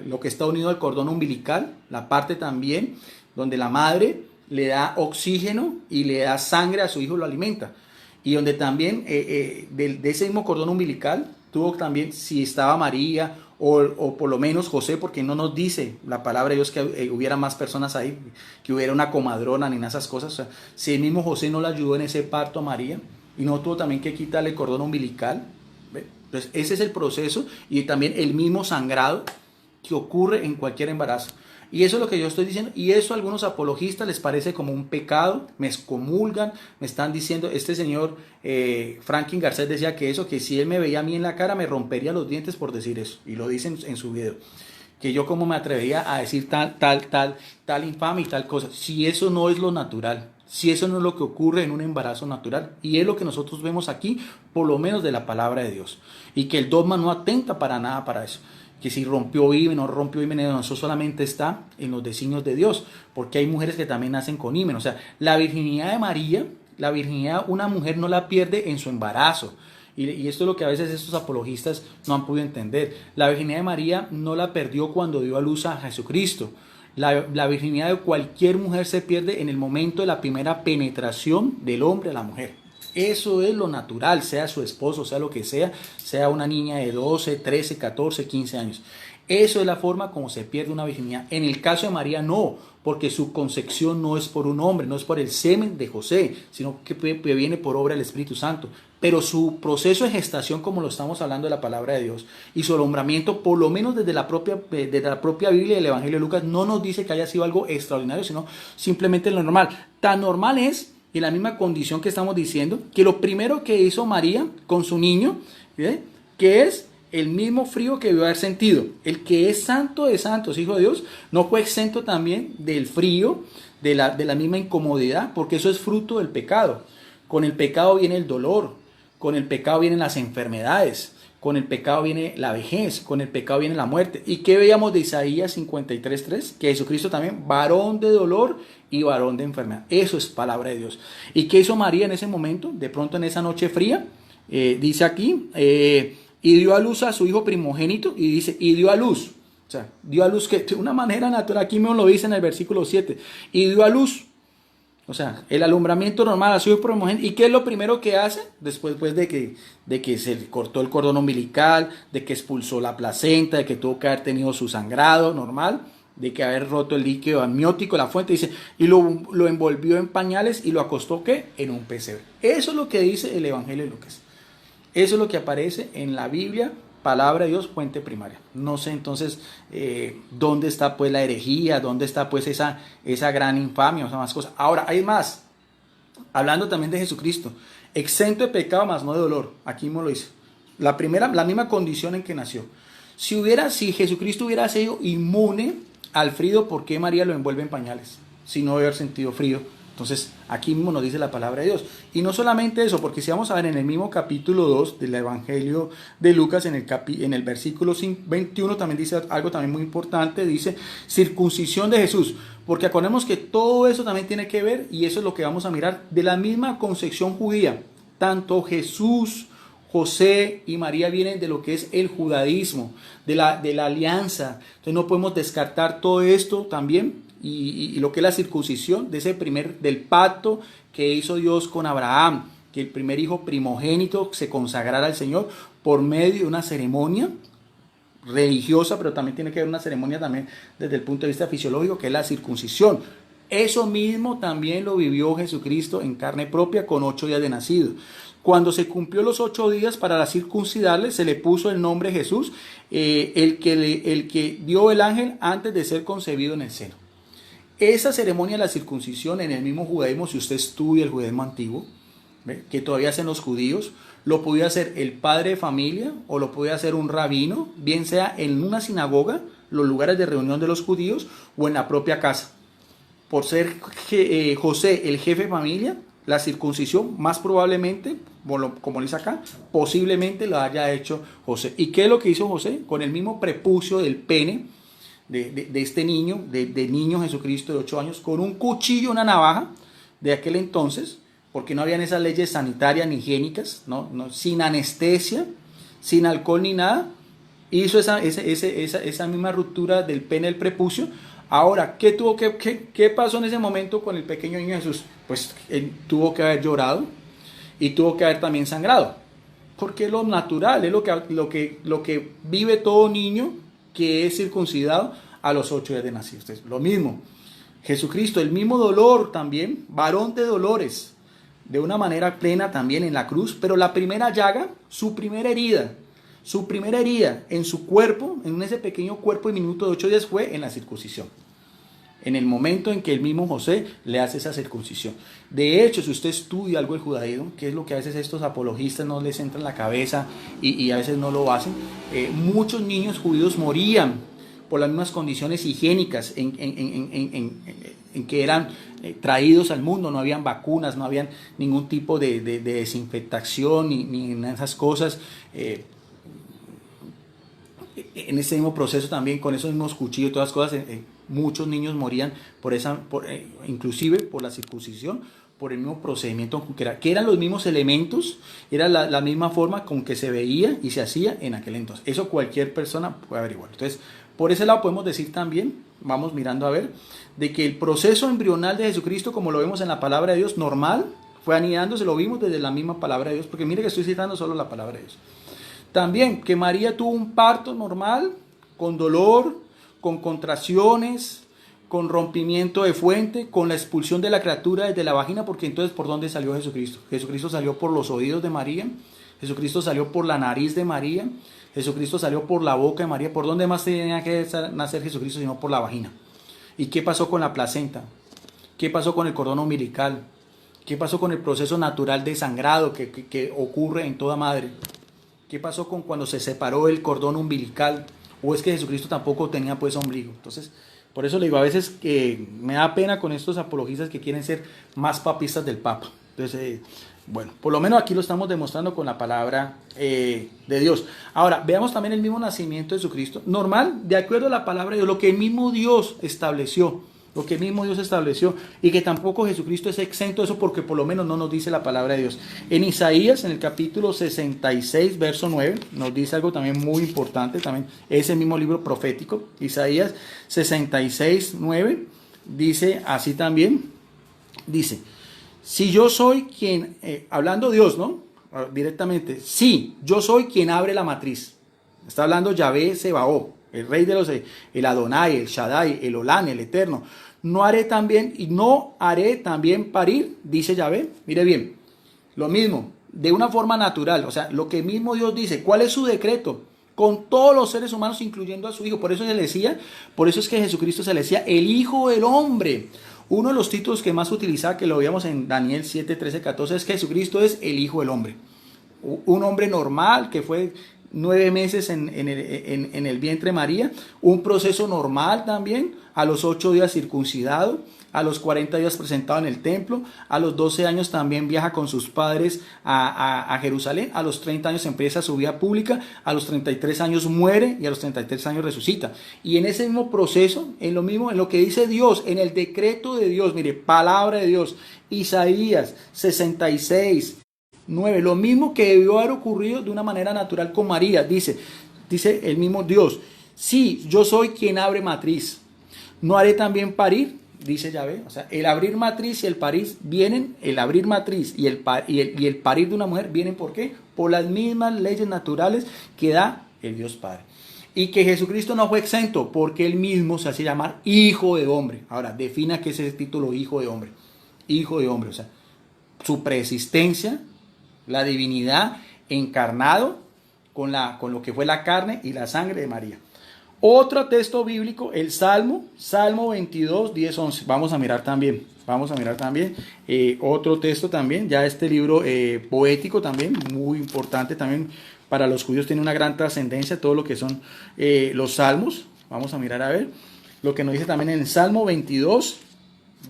lo que está unido al cordón umbilical, la parte también donde la madre le da oxígeno y le da sangre a su hijo, lo alimenta. Y donde también de ese mismo cordón umbilical tuvo también, si estaba María o por lo menos José, porque no nos dice la palabra de Dios que hubiera más personas ahí, que hubiera una comadrona ni nada de esas cosas. O sea, si el mismo José no le ayudó en ese parto a María y no tuvo también que quitarle el cordón umbilical, ¿ve? Entonces ese es el proceso y también el mismo sangrado que ocurre en cualquier embarazo. Y eso es lo que yo estoy diciendo, y eso a algunos apologistas les parece como un pecado, me excomulgan, me están diciendo, este señor Franklin Garcés decía que eso, que si él me veía a mí en la cara me rompería los dientes por decir eso, y lo dicen en su video, que yo como me atrevía a decir tal infame y tal cosa, si eso no es lo natural, si eso no es lo que ocurre en un embarazo natural, y es lo que nosotros vemos aquí, por lo menos de la palabra de Dios, y que el dogma no atenta para nada para eso. Que si rompió himen o no rompió himen, eso solamente está en los designios de Dios, porque hay mujeres que también nacen con himen. O sea, la virginidad de María, la virginidad una mujer no la pierde en su embarazo. Y esto es lo que a veces estos apologistas no han podido entender. La virginidad de María no la perdió cuando dio a luz a Jesucristo. La virginidad de cualquier mujer se pierde en el momento de la primera penetración del hombre a la mujer. Eso es lo natural, sea su esposo, sea lo que sea una niña de 12, 13, 14, 15 años. Eso es la forma como se pierde una virginidad. En el caso de María no, porque su concepción no es por un hombre, no es por el semen de José, sino que viene por obra del Espíritu Santo. Pero su proceso de gestación, como lo estamos hablando de la palabra de Dios, y su alumbramiento, por lo menos desde la propia Biblia y el Evangelio de Lucas, no nos dice que haya sido algo extraordinario, sino simplemente lo normal. Tan normal es, y la misma condición que estamos diciendo, que lo primero que hizo María con su niño, ¿sí?, que es el mismo frío que debió haber sentido. El que es santo de santos, hijo de Dios, no fue exento también del frío, de la misma incomodidad, porque eso es fruto del pecado. Con el pecado viene el dolor, con el pecado vienen las enfermedades, con el pecado viene la vejez, con el pecado viene la muerte. ¿Y qué veíamos de Isaías 53:3? Que Jesucristo también, varón de dolor y varón de enfermedad. Eso es palabra de Dios. ¿Y qué hizo María en ese momento? De pronto en esa noche fría, dice aquí, y dio a luz a su hijo primogénito, y dice, y dio a luz. O sea, dio a luz que de una manera natural, aquí mismo lo dice en el versículo 7, y dio a luz. O sea, el alumbramiento normal a su hijo primogénito. ¿Y qué es lo primero que hace? Después pues, de que se cortó el cordón umbilical, de que expulsó la placenta, de que tuvo que haber tenido su sangrado normal, de que haber roto el líquido amniótico, la fuente, dice, y lo envolvió en pañales y lo acostó, ¿qué? En un pesebre. Eso es lo que dice el Evangelio de Lucas. Eso es lo que aparece en la Biblia, palabra de Dios, fuente primaria. No sé entonces dónde está pues la herejía, dónde está pues esa gran infamia, o sea, más cosas. Ahora, hay más. Hablando también de Jesucristo, exento de pecado, más no de dolor. Aquí mismo lo dice. La misma condición en que nació. Si Jesucristo hubiera sido inmune al frío, ¿por qué María lo envuelve en pañales? Si no hubiera sentido frío. Entonces, aquí mismo nos dice la palabra de Dios. Y no solamente eso, porque si vamos a ver en el mismo capítulo 2 del Evangelio de Lucas, en el versículo 21, también dice algo también muy importante, dice circuncisión de Jesús. Porque acordemos que todo eso también tiene que ver, y eso es lo que vamos a mirar, de la misma concepción judía. Tanto Jesús, José y María vienen de lo que es el judaísmo, de la alianza. Entonces no podemos descartar todo esto también. Y lo que es la circuncisión del pacto que hizo Dios con Abraham, que el primer hijo primogénito se consagrara al Señor por medio de una ceremonia religiosa, pero también tiene que haber una ceremonia también desde el punto de vista fisiológico, que es la circuncisión. Eso mismo también lo vivió Jesucristo en carne propia con 8 días de nacido. Cuando se cumplió los 8 días para circuncidarle, se le puso el nombre Jesús, el que dio el ángel antes de ser concebido en el seno. Esa ceremonia de la circuncisión en el mismo judaísmo, si usted estudia el judaísmo antiguo, ¿ve?, que todavía hacen los judíos, lo podía hacer el padre de familia o lo podía hacer un rabino, bien sea en una sinagoga, los lugares de reunión de los judíos, o en la propia casa. Por ser José el jefe de familia, la circuncisión más probablemente, como dice acá, posiblemente lo haya hecho José. ¿Y qué es lo que hizo José? Con el mismo prepucio del pene, de este niño, de niño Jesucristo de 8 años, con un cuchillo, una navaja de aquel entonces, porque no habían esas leyes sanitarias ni higiénicas, sin anestesia, sin alcohol ni nada, hizo esa misma ruptura del pene del prepucio. Ahora, ¿qué pasó en ese momento con el pequeño niño Jesús? Pues él tuvo que haber llorado y tuvo que haber también sangrado, porque es lo natural, es lo que vive todo niño que es circuncidado a los 8 días de nacido. Entonces, lo mismo, Jesucristo, el mismo dolor también, varón de dolores, de una manera plena también en la cruz, pero la primera llaga, su primera herida en su cuerpo, en ese pequeño cuerpo diminuto de 8 días, fue en la circuncisión. En el momento en que el mismo José le hace esa circuncisión. De hecho, si usted estudia algo del judaísmo, que es lo que a veces estos apologistas no les entra en la cabeza y a veces no lo hacen, muchos niños judíos morían por las mismas condiciones higiénicas en que eran traídos al mundo. No habían vacunas, no habían ningún tipo de desinfectación ni esas cosas. En ese mismo proceso también, con esos mismos cuchillos y todas las cosas, muchos niños morían inclusive por la circuncisión, por el mismo procedimiento que eran los mismos elementos, era la misma forma con que se veía y se hacía en aquel entonces. Eso cualquier persona puede averiguar. Entonces, por ese lado podemos decir también, vamos mirando a ver, de que el proceso embrional de Jesucristo, como lo vemos en la palabra de Dios, normal, fue anidándose, lo vimos desde la misma palabra de Dios, porque mire que estoy citando solo la palabra de Dios. También que María tuvo un parto normal, con dolor, con contracciones, con rompimiento de fuente, con la expulsión de la criatura desde la vagina, porque entonces ¿por dónde salió Jesucristo? Jesucristo salió por los oídos de María, Jesucristo salió por la nariz de María, Jesucristo salió por la boca de María. ¿Por dónde más tenía que nacer Jesucristo sino por la vagina? ¿Y qué pasó con la placenta? ¿Qué pasó con el cordón umbilical? ¿Qué pasó con el proceso natural de sangrado que ocurre en toda madre? ¿Qué pasó con cuando se separó el cordón umbilical? ¿O es que Jesucristo tampoco tenía pues ombligo? Entonces, por eso le digo, a veces que me da pena con estos apologistas que quieren ser más papistas del Papa. Entonces, bueno, por lo menos aquí lo estamos demostrando con la palabra de Dios. Ahora, veamos también el mismo nacimiento de Jesucristo. Normal, de acuerdo a la palabra de Dios, lo que el mismo Dios estableció. Lo que el mismo Dios estableció, y que tampoco Jesucristo es exento de eso, porque por lo menos no nos dice la palabra de Dios. En Isaías, en el capítulo 66, verso 9, nos dice algo también muy importante, también ese mismo libro profético, Isaías 66, 9, dice así también, dice, si yo soy quien, hablando Dios, ¿no? Directamente, sí, yo soy quien abre la matriz. Está hablando Yahvé Sebaot, el rey de los, el Adonai, el Shaddai, el Olán, el Eterno. No haré también parir, dice Yahvé. Mire bien, lo mismo, de una forma natural, o sea, lo que mismo Dios dice. ¿Cuál es su decreto? Con todos los seres humanos, incluyendo a su Hijo. Por eso es que Jesucristo se le decía el Hijo del Hombre. Uno de los títulos que más utilizaba, que lo veíamos en Daniel 7, 13, 14, es que Jesucristo es el Hijo del Hombre. Un hombre normal que fue 9 meses en el vientre de María, un proceso normal también, a los 8 días circuncidado, a los 40 días presentado en el templo, a los 12 años también viaja con sus padres a Jerusalén, a los 30 años empieza su vida pública, a los 33 años muere y a los 33 años resucita. Y en ese mismo proceso, en lo que dice Dios, en el decreto de Dios, mire, palabra de Dios, Isaías 66, 9, lo mismo que debió haber ocurrido de una manera natural con María, dice el mismo Dios, sí, yo soy quien abre matriz, no haré también parir, dice Yahvé. O sea, el abrir matriz y el parir vienen, el abrir matriz y el parir de una mujer vienen, ¿por qué? Por las mismas leyes naturales que da el Dios Padre. Y que Jesucristo no fue exento, porque él mismo se hace llamar Hijo de Hombre. Ahora, defina qué es ese título, Hijo de Hombre. Hijo de Hombre, o sea, su preexistencia, la divinidad encarnado con lo que fue la carne y la sangre de María. Otro texto bíblico, el Salmo 22, 10, 11. Vamos a mirar también. Otro texto también, ya este libro poético también, muy importante también para los judíos, tiene una gran trascendencia todo lo que son los salmos. Vamos a mirar a ver lo que nos dice también en el Salmo 22,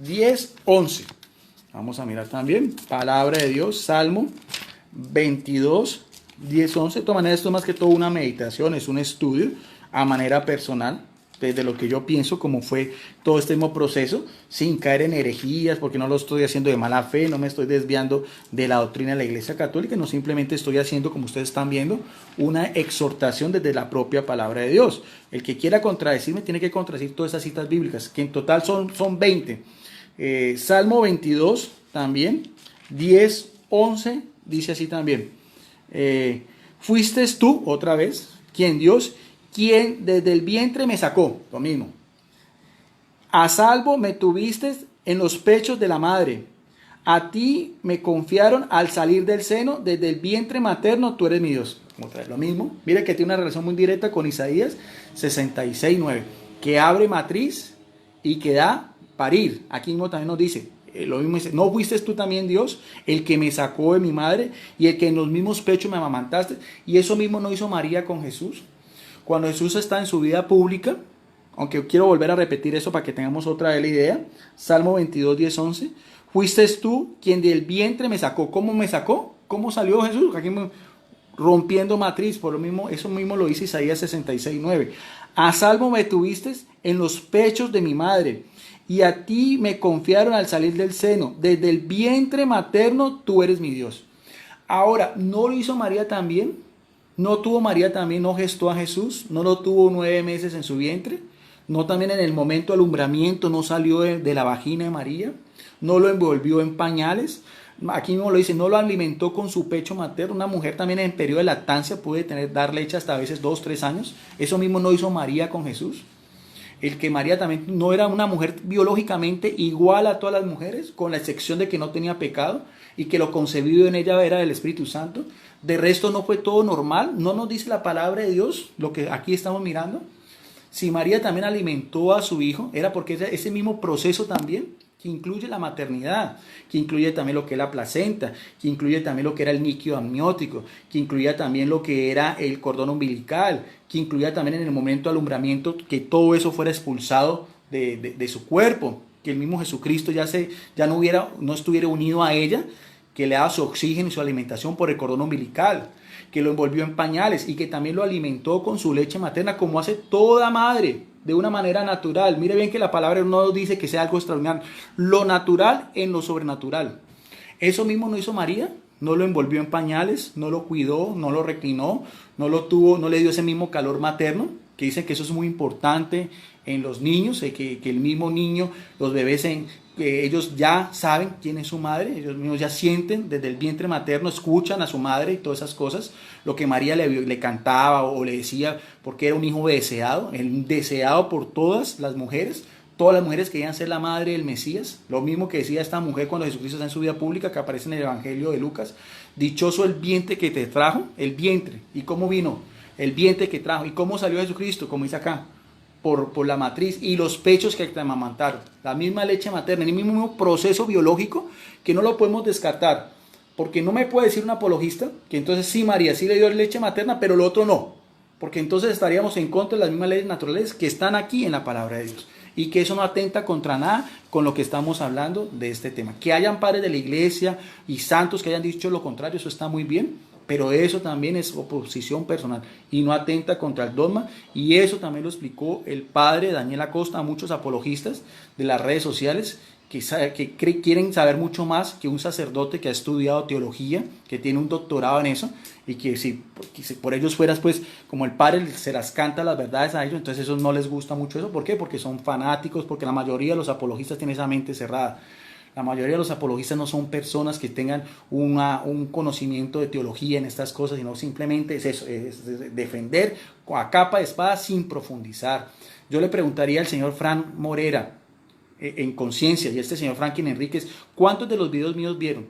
10, 11. Vamos a mirar también, palabra de Dios, Salmo 22, 10, 11. De todas maneras, esto es más que todo una meditación, es un estudio a manera personal. desde lo que yo pienso, como fue todo este mismo proceso, sin caer en herejías, porque no lo estoy haciendo de mala fe, no me estoy desviando de la doctrina de la Iglesia Católica, no, simplemente estoy haciendo, como ustedes están viendo, una exhortación desde la propia palabra de Dios. El que quiera contradecirme tiene que contradecir todas esas citas bíblicas, que en total son 20. Salmo 22 también, 10, 11, dice así también. Fuiste tú, otra vez, quien desde el vientre me sacó, lo mismo. A salvo me tuviste en los pechos de la madre. A ti me confiaron al salir del seno, desde el vientre materno, tú eres mi Dios. Otra vez lo mismo. Mire que tiene una relación muy directa con Isaías 66:9, que abre matriz y que da parir. Aquí mismo también nos dice, lo mismo dice, ¿no fuiste tú también Dios, el que me sacó de mi madre y el que en los mismos pechos me amamantaste? Y eso mismo no hizo María con Jesús. Cuando Jesús está en su vida pública, aunque quiero volver a repetir eso para que tengamos otra vez la idea, Salmo 22, 10, 11, fuiste tú quien del vientre me sacó. ¿Cómo me sacó? ¿Cómo salió Jesús? Aquí rompiendo matriz, por lo mismo, eso mismo lo dice Isaías 66:9. A salvo me tuviste en los pechos de mi madre, y a ti me confiaron al salir del seno. Desde el vientre materno tú eres mi Dios. Ahora, ¿no lo hizo María también? ¿No tuvo María también, no gestó a Jesús? ¿No lo tuvo 9 meses en su vientre? ¿No también en el momento de alumbramiento no salió de la vagina de María? ¿No lo envolvió en pañales? Aquí mismo lo dice, no lo alimentó con su pecho materno. Una mujer también en periodo de lactancia puede dar leche hasta a veces 2, 3 años. Eso mismo no hizo María con Jesús. El que María también no era una mujer biológicamente igual a todas las mujeres, con la excepción de que no tenía pecado y que lo concebido en ella era del Espíritu Santo. De resto no fue todo normal. No nos dice la palabra de Dios lo que aquí estamos mirando. Si María también alimentó a su hijo, era porque ese mismo proceso también, que incluye la maternidad, que incluye también lo que es la placenta, que incluye también lo que era el líquido amniótico, que incluía también lo que era el cordón umbilical, que incluía también en el momento de alumbramiento que todo eso fuera expulsado de su cuerpo, que el mismo Jesucristo ya no estuviera unido a ella, que le daba su oxígeno y su alimentación por el cordón umbilical, que lo envolvió en pañales y que también lo alimentó con su leche materna, como hace toda madre, de una manera natural. Mire bien que la palabra no dice que sea algo extraordinario. Lo natural en lo sobrenatural. Eso mismo no hizo María. No lo envolvió en pañales, no lo cuidó, no lo reclinó, no le dio ese mismo calor materno, que dicen que eso es muy importante en los niños, que el mismo niño, los bebés, que ellos ya saben quién es su madre, ellos mismos ya sienten desde el vientre materno, escuchan a su madre y todas esas cosas, lo que María le cantaba o le decía, porque era un hijo deseado, deseado por todas las mujeres querían ser la madre del Mesías, lo mismo que decía esta mujer cuando Jesucristo está en su vida pública, que aparece en el Evangelio de Lucas, dichoso el vientre que te trajo, el vientre, ¿y cómo vino? El vientre que trajo, ¿y cómo salió Jesucristo? Como dice acá, por la matriz y los pechos que te amamantaron, la misma leche materna, el mismo proceso biológico que no lo podemos descartar, porque no me puede decir un apologista que entonces sí, María sí le dio leche materna, pero lo otro no, porque entonces estaríamos en contra de las mismas leyes naturales que están aquí en la palabra de Dios, y que eso no atenta contra nada con lo que estamos hablando de este tema. Que hayan padres de la iglesia y santos que hayan dicho lo contrario, eso está muy bien, pero eso también es oposición personal y no atenta contra el dogma, y eso también lo explicó el padre Daniel Acosta a muchos apologistas de las redes sociales que quieren saber mucho más que un sacerdote que ha estudiado teología, que tiene un doctorado en eso, y que si por ellos fueras, pues, como el padre se las canta las verdades a ellos, entonces eso no les gusta mucho eso. ¿Por qué? Porque son fanáticos, porque la mayoría de los apologistas tienen esa mente cerrada. La mayoría de los apologistas no son personas que tengan un conocimiento de teología en estas cosas, sino simplemente es eso, es defender a capa de espada sin profundizar. Yo le preguntaría al señor Fran Morera, en Conciencia, y este señor Franklin Enríquez, ¿cuántos de los videos míos vieron?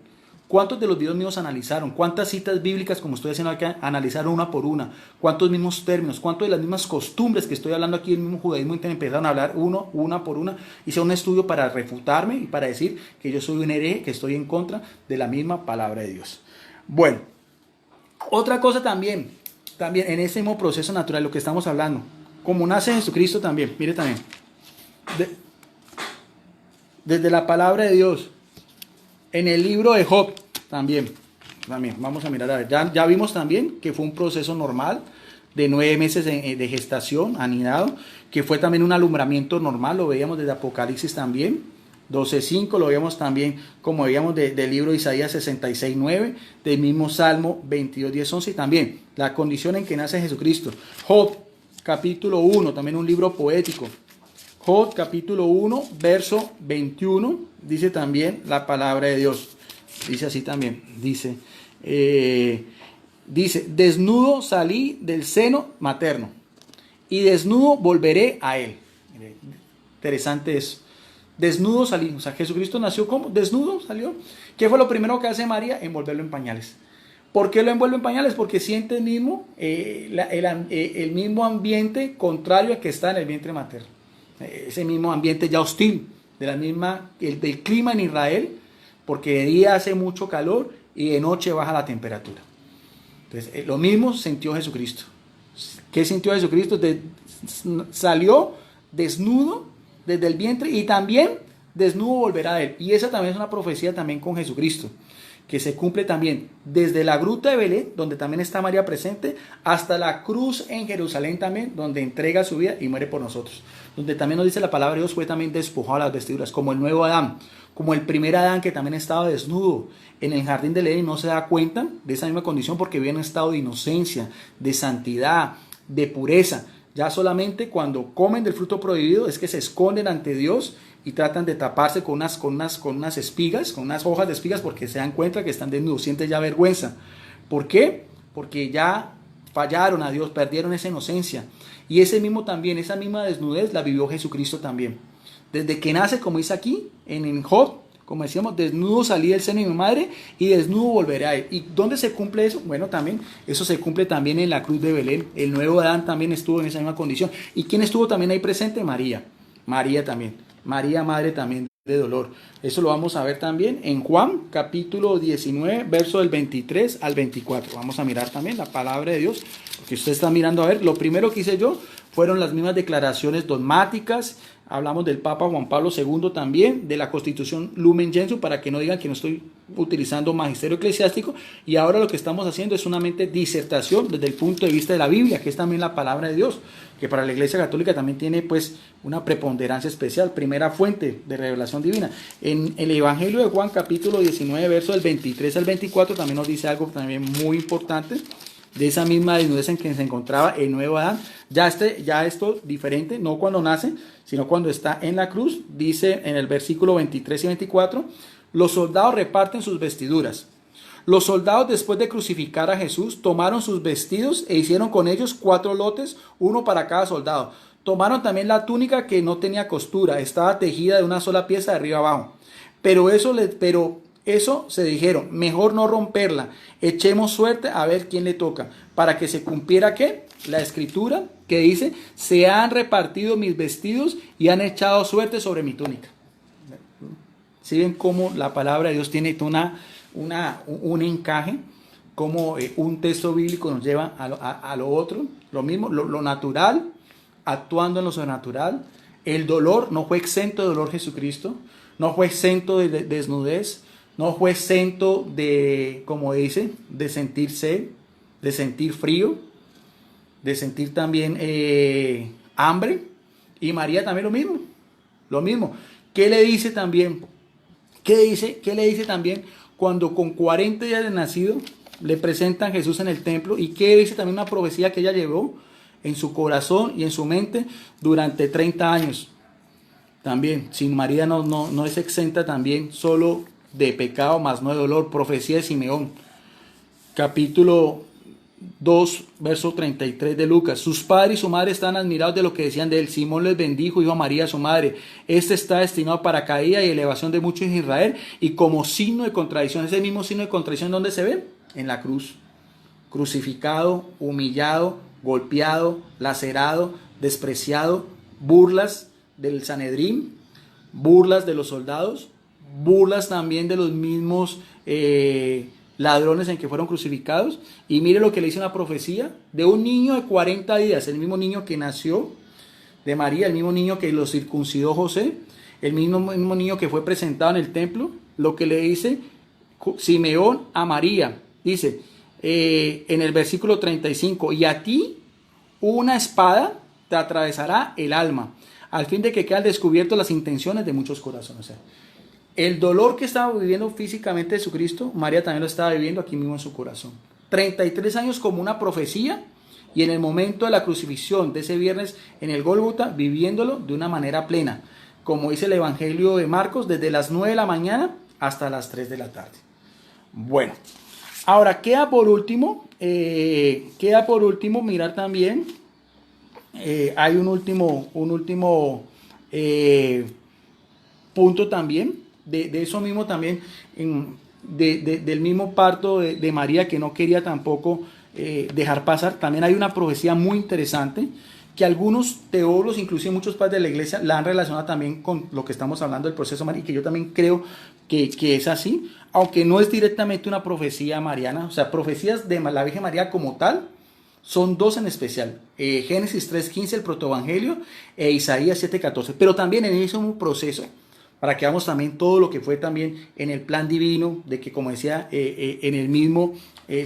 ¿Cuántos de los videos míos analizaron? ¿Cuántas citas bíblicas, como estoy haciendo aquí, analizaron una por una? ¿Cuántos mismos términos? ¿Cuántos de las mismas costumbres que estoy hablando aquí en el mismo judaísmo empezaron a hablar una por una? Hice un estudio para refutarme y para decir que yo soy un hereje, que estoy en contra de la misma palabra de Dios. Bueno, otra cosa también en ese mismo proceso natural, lo que estamos hablando, como nace Jesucristo también, mire también, desde la palabra de Dios, en el libro de Job también vamos a mirar, a ver, ya vimos también que fue un proceso normal, de 9 meses de gestación, anidado, que fue también un alumbramiento normal, lo veíamos desde Apocalipsis también, 12:5, lo veíamos también, como veíamos del libro de Isaías 66:9, del mismo Salmo 22:10-11, y también la condición en que nace Jesucristo. Job, capítulo 1, también un libro poético. Job, capítulo 1, verso 21, dice también la palabra de Dios. Dice así también, dice, desnudo salí del seno materno y desnudo volveré a él. Interesante eso. Desnudo salí, o sea, Jesucristo nació como desnudo, salió. ¿Qué fue lo primero que hace María? Envolverlo en pañales. ¿Por qué lo envuelve en pañales? Porque siente el mismo ambiente contrario al que está en el vientre materno. Ese mismo ambiente ya hostil, del clima en Israel, porque de día hace mucho calor y de noche baja la temperatura. Entonces, lo mismo sintió Jesucristo. ¿Qué sintió Jesucristo? Salió desnudo desde el vientre y también desnudo volverá a él. Y esa también es una profecía también con Jesucristo, que se cumple también desde la gruta de Belén, donde también está María presente, hasta la cruz en Jerusalén también, donde entrega su vida y muere por nosotros. Donde también nos dice la palabra de Dios, fue también despojado de las vestiduras, como el nuevo Adán, como el primer Adán que también estaba desnudo en el jardín del Edén, no se da cuenta de esa misma condición porque vive en un estado de inocencia, de santidad, de pureza. Ya solamente cuando comen del fruto prohibido es que se esconden ante Dios y tratan de taparse con unas espigas, con unas hojas de espigas, porque se dan cuenta que están desnudos, sienten ya vergüenza. ¿Por qué? Porque ya fallaron a Dios, perdieron esa inocencia. Y esa misma desnudez la vivió Jesucristo también. Desde que nace, como dice aquí, en Job, como decíamos, desnudo salí del seno de mi madre y desnudo volveré a él. ¿Y dónde se cumple eso? Bueno, también eso se cumple también en la cruz de Belén. El nuevo Adán también estuvo en esa misma condición. ¿Y quién estuvo también ahí presente? María. María también. María, madre también de dolor. Eso lo vamos a ver también en Juan, capítulo 19, verso del 23 al 24. Vamos a mirar también la palabra de Dios, porque usted está mirando a ver. Lo primero que hice yo fueron las mismas declaraciones dogmáticas. Hablamos del Papa Juan Pablo II también, de la Constitución Lumen Gentium, para que no digan que no estoy utilizando magisterio eclesiástico. Y ahora lo que estamos haciendo es solamente disertación desde el punto de vista de la Biblia, que es también la palabra de Dios, que para la Iglesia Católica también tiene pues una preponderancia especial, primera fuente de revelación divina. En el Evangelio de Juan, capítulo 19, verso del 23 al 24, también nos dice algo también muy importante, de esa misma desnudez en que se encontraba el nuevo Adán. Ya esto diferente, no cuando nace, sino cuando está en la cruz. Dice en el versículo 23 y 24, los soldados reparten sus vestiduras. Los soldados, después de crucificar a Jesús, tomaron sus vestidos e hicieron con ellos 4 lotes, uno para cada soldado. Tomaron también la túnica que no tenía costura, estaba tejida de una sola pieza de arriba abajo. Pero eso se dijeron, mejor no romperla, echemos suerte a ver quién le toca, para que se cumpliera ¿qué? La escritura que dice, se han repartido mis vestidos y han echado suerte sobre mi túnica. ¿Sí ven cómo la palabra de Dios tiene un encaje? Como un texto bíblico nos lleva a lo otro, lo mismo, lo natural, actuando en lo sobrenatural. El dolor, no fue exento de dolor Jesucristo, no fue exento de desnudez, no fue exento de, como dice, de sentir sed, de sentir frío, de sentir también hambre. Y María también lo mismo. ¿Qué le dice también? ¿Qué le dice también cuando con 40 días de nacido le presentan a Jesús en el templo? ¿Y qué dice también una profecía que ella llevó en su corazón y en su mente durante 30 años? También, sin María no es exenta también solo de pecado, más no de dolor. Profecía de Simeón, capítulo 2, verso 33 de Lucas. Sus padres y su madre están admirados de lo que decían de él. Simón les bendijo, dijo a María su madre, este está destinado para caída y elevación de muchos en Israel, y como signo de contradicción. Ese mismo signo de contradicción, ¿dónde se ve? En la cruz. Crucificado, humillado, golpeado, lacerado, despreciado, burlas del Sanedrín, burlas de los soldados, burlas también de los mismos ladrones en que fueron crucificados. Y mire lo que le dice una profecía de un niño de 40 días, el mismo niño que nació de María, el mismo niño que lo circuncidó José, el mismo niño que fue presentado en el templo. Lo que le dice Simeón a María, dice en el versículo 35, y a ti una espada te atravesará el alma, al fin de que quedan descubiertas las intenciones de muchos corazones. O sea, el dolor que estaba viviendo físicamente Jesucristo, María también lo estaba viviendo aquí mismo en su corazón. 33 años como una profecía, y en el momento de la crucifixión de ese viernes en el Gólgota, viviéndolo de una manera plena, como dice el Evangelio de Marcos, desde las 9 de la mañana hasta las 3 de la tarde. Bueno, ahora queda por último mirar también, hay un último punto también, de eso mismo también, del mismo parto de María, que no quería tampoco dejar pasar. También hay una profecía muy interesante que algunos teólogos, inclusive muchos padres de la iglesia, la han relacionado también con lo que estamos hablando del proceso mariano, y que yo también creo que es así, aunque no es directamente una profecía mariana. O sea, profecías de la Virgen María como tal son dos en especial: Génesis 3:15, el protoevangelio, e Isaías 7:14. Pero también en ese mismo proceso, para que veamos también todo lo que fue también en el plan divino, de que, como decía, en el mismo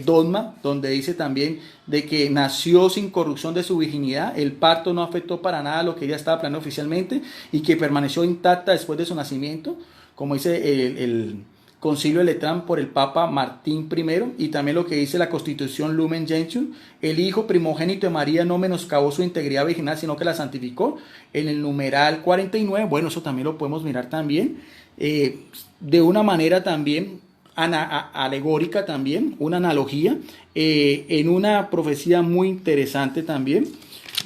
dogma, donde dice también de que nació sin corrupción de su virginidad, el parto no afectó para nada lo que ella estaba planeando oficialmente, y que permaneció intacta después de su nacimiento, como dice el Concilio de Letrán por el Papa Martín I, y también lo que dice la Constitución Lumen Gentium: el Hijo primogénito de María no menoscabó su integridad virginal, sino que la santificó, en el numeral 49. Bueno, eso también lo podemos mirar también de una manera también alegórica, también una analogía, en una profecía muy interesante también,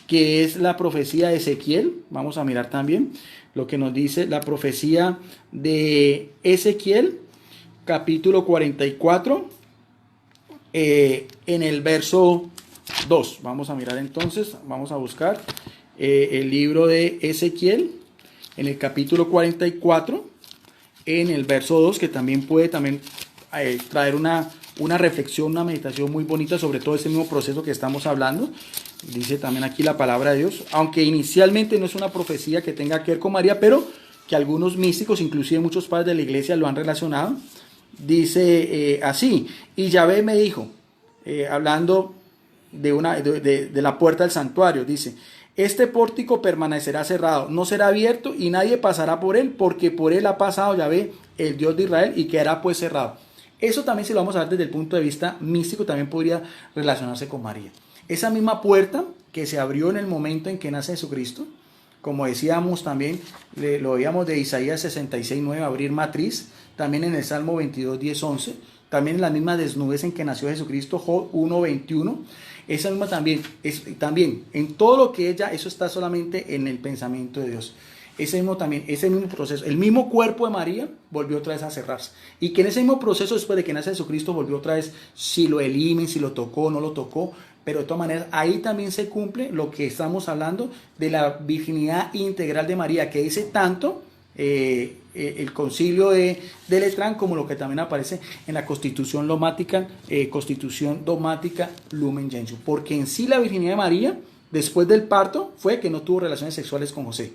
que es la profecía de Ezequiel. Vamos a mirar también lo que nos dice la profecía de Ezequiel, capítulo 44, en el verso 2. Vamos a mirar entonces, vamos a buscar el libro de Ezequiel, en el capítulo 44, en el verso 2, que también puede traer una reflexión, una meditación muy bonita sobre todo ese mismo proceso que estamos hablando. Dice también aquí la palabra de Dios, aunque inicialmente no es una profecía que tenga que ver con María, pero que algunos místicos, inclusive muchos padres de la iglesia, lo han relacionado. Dice así: y Yahvé me dijo, hablando de la puerta del santuario, dice: este pórtico permanecerá cerrado, no será abierto, y nadie pasará por él, porque por él ha pasado Yahvé, el Dios de Israel, y quedará pues cerrado. Eso también, si lo vamos a ver desde el punto de vista místico, también podría relacionarse con María. Esa misma puerta que se abrió en el momento en que nace Jesucristo, como decíamos también, lo veíamos de Isaías 66:9, abrir matriz, también en el Salmo 22:10-11, también en la misma desnudez en que nació Jesucristo, Job 1:21, esa misma también en todo lo que ella, eso está solamente en el pensamiento de Dios. Ese mismo proceso, el mismo cuerpo de María volvió otra vez a cerrarse, y que en ese mismo proceso, después de que nace Jesucristo, volvió otra vez, si lo elimen, si lo tocó, no lo tocó, pero de todas maneras ahí también se cumple lo que estamos hablando de la virginidad integral de María, que dice tanto el concilio de Letrán, como lo que también aparece en la Constitución dogmática Lumen Gentium, porque en sí la virginidad de María después del parto fue que no tuvo relaciones sexuales con José.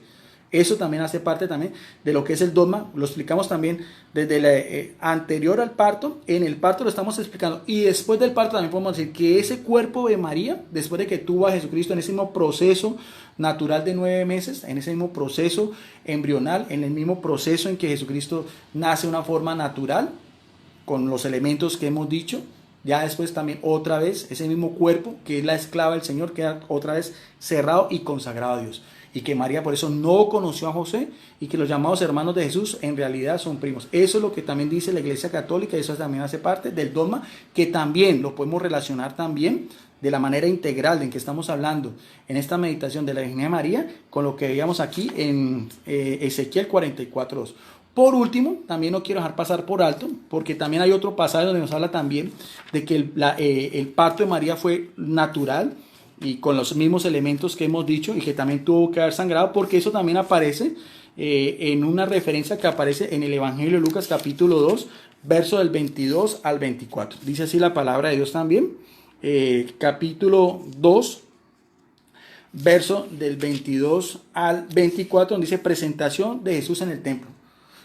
Eso también hace parte también de lo que es el dogma. Lo explicamos también desde la anterior al parto. En el parto lo estamos explicando, y después del parto también podemos decir que ese cuerpo de María, después de que tuvo a Jesucristo, en ese mismo proceso natural de 9 meses, en ese mismo proceso embrional, en el mismo proceso en que Jesucristo nace de una forma natural, con los elementos que hemos dicho, ya después también otra vez ese mismo cuerpo, que es la esclava del Señor, queda otra vez cerrado y consagrado a Dios. Y que María por eso no conoció a José, y que los llamados hermanos de Jesús en realidad son primos. Eso es lo que también dice la Iglesia Católica, y eso también hace parte del dogma, que también lo podemos relacionar también de la manera integral en que estamos hablando en esta meditación de la Virgen María, con lo que veíamos aquí en Ezequiel 44:2. Por último, también no quiero dejar pasar por alto, porque también hay otro pasaje donde nos habla también de que el parto de María fue natural, y con los mismos elementos que hemos dicho, y que también tuvo que haber sangrado, porque eso también aparece en una referencia que aparece en el Evangelio de Lucas capítulo 2, verso del 22 al 24. Dice así la palabra de Dios también, capítulo 2, verso del 22 al 24, donde dice: presentación de Jesús en el templo,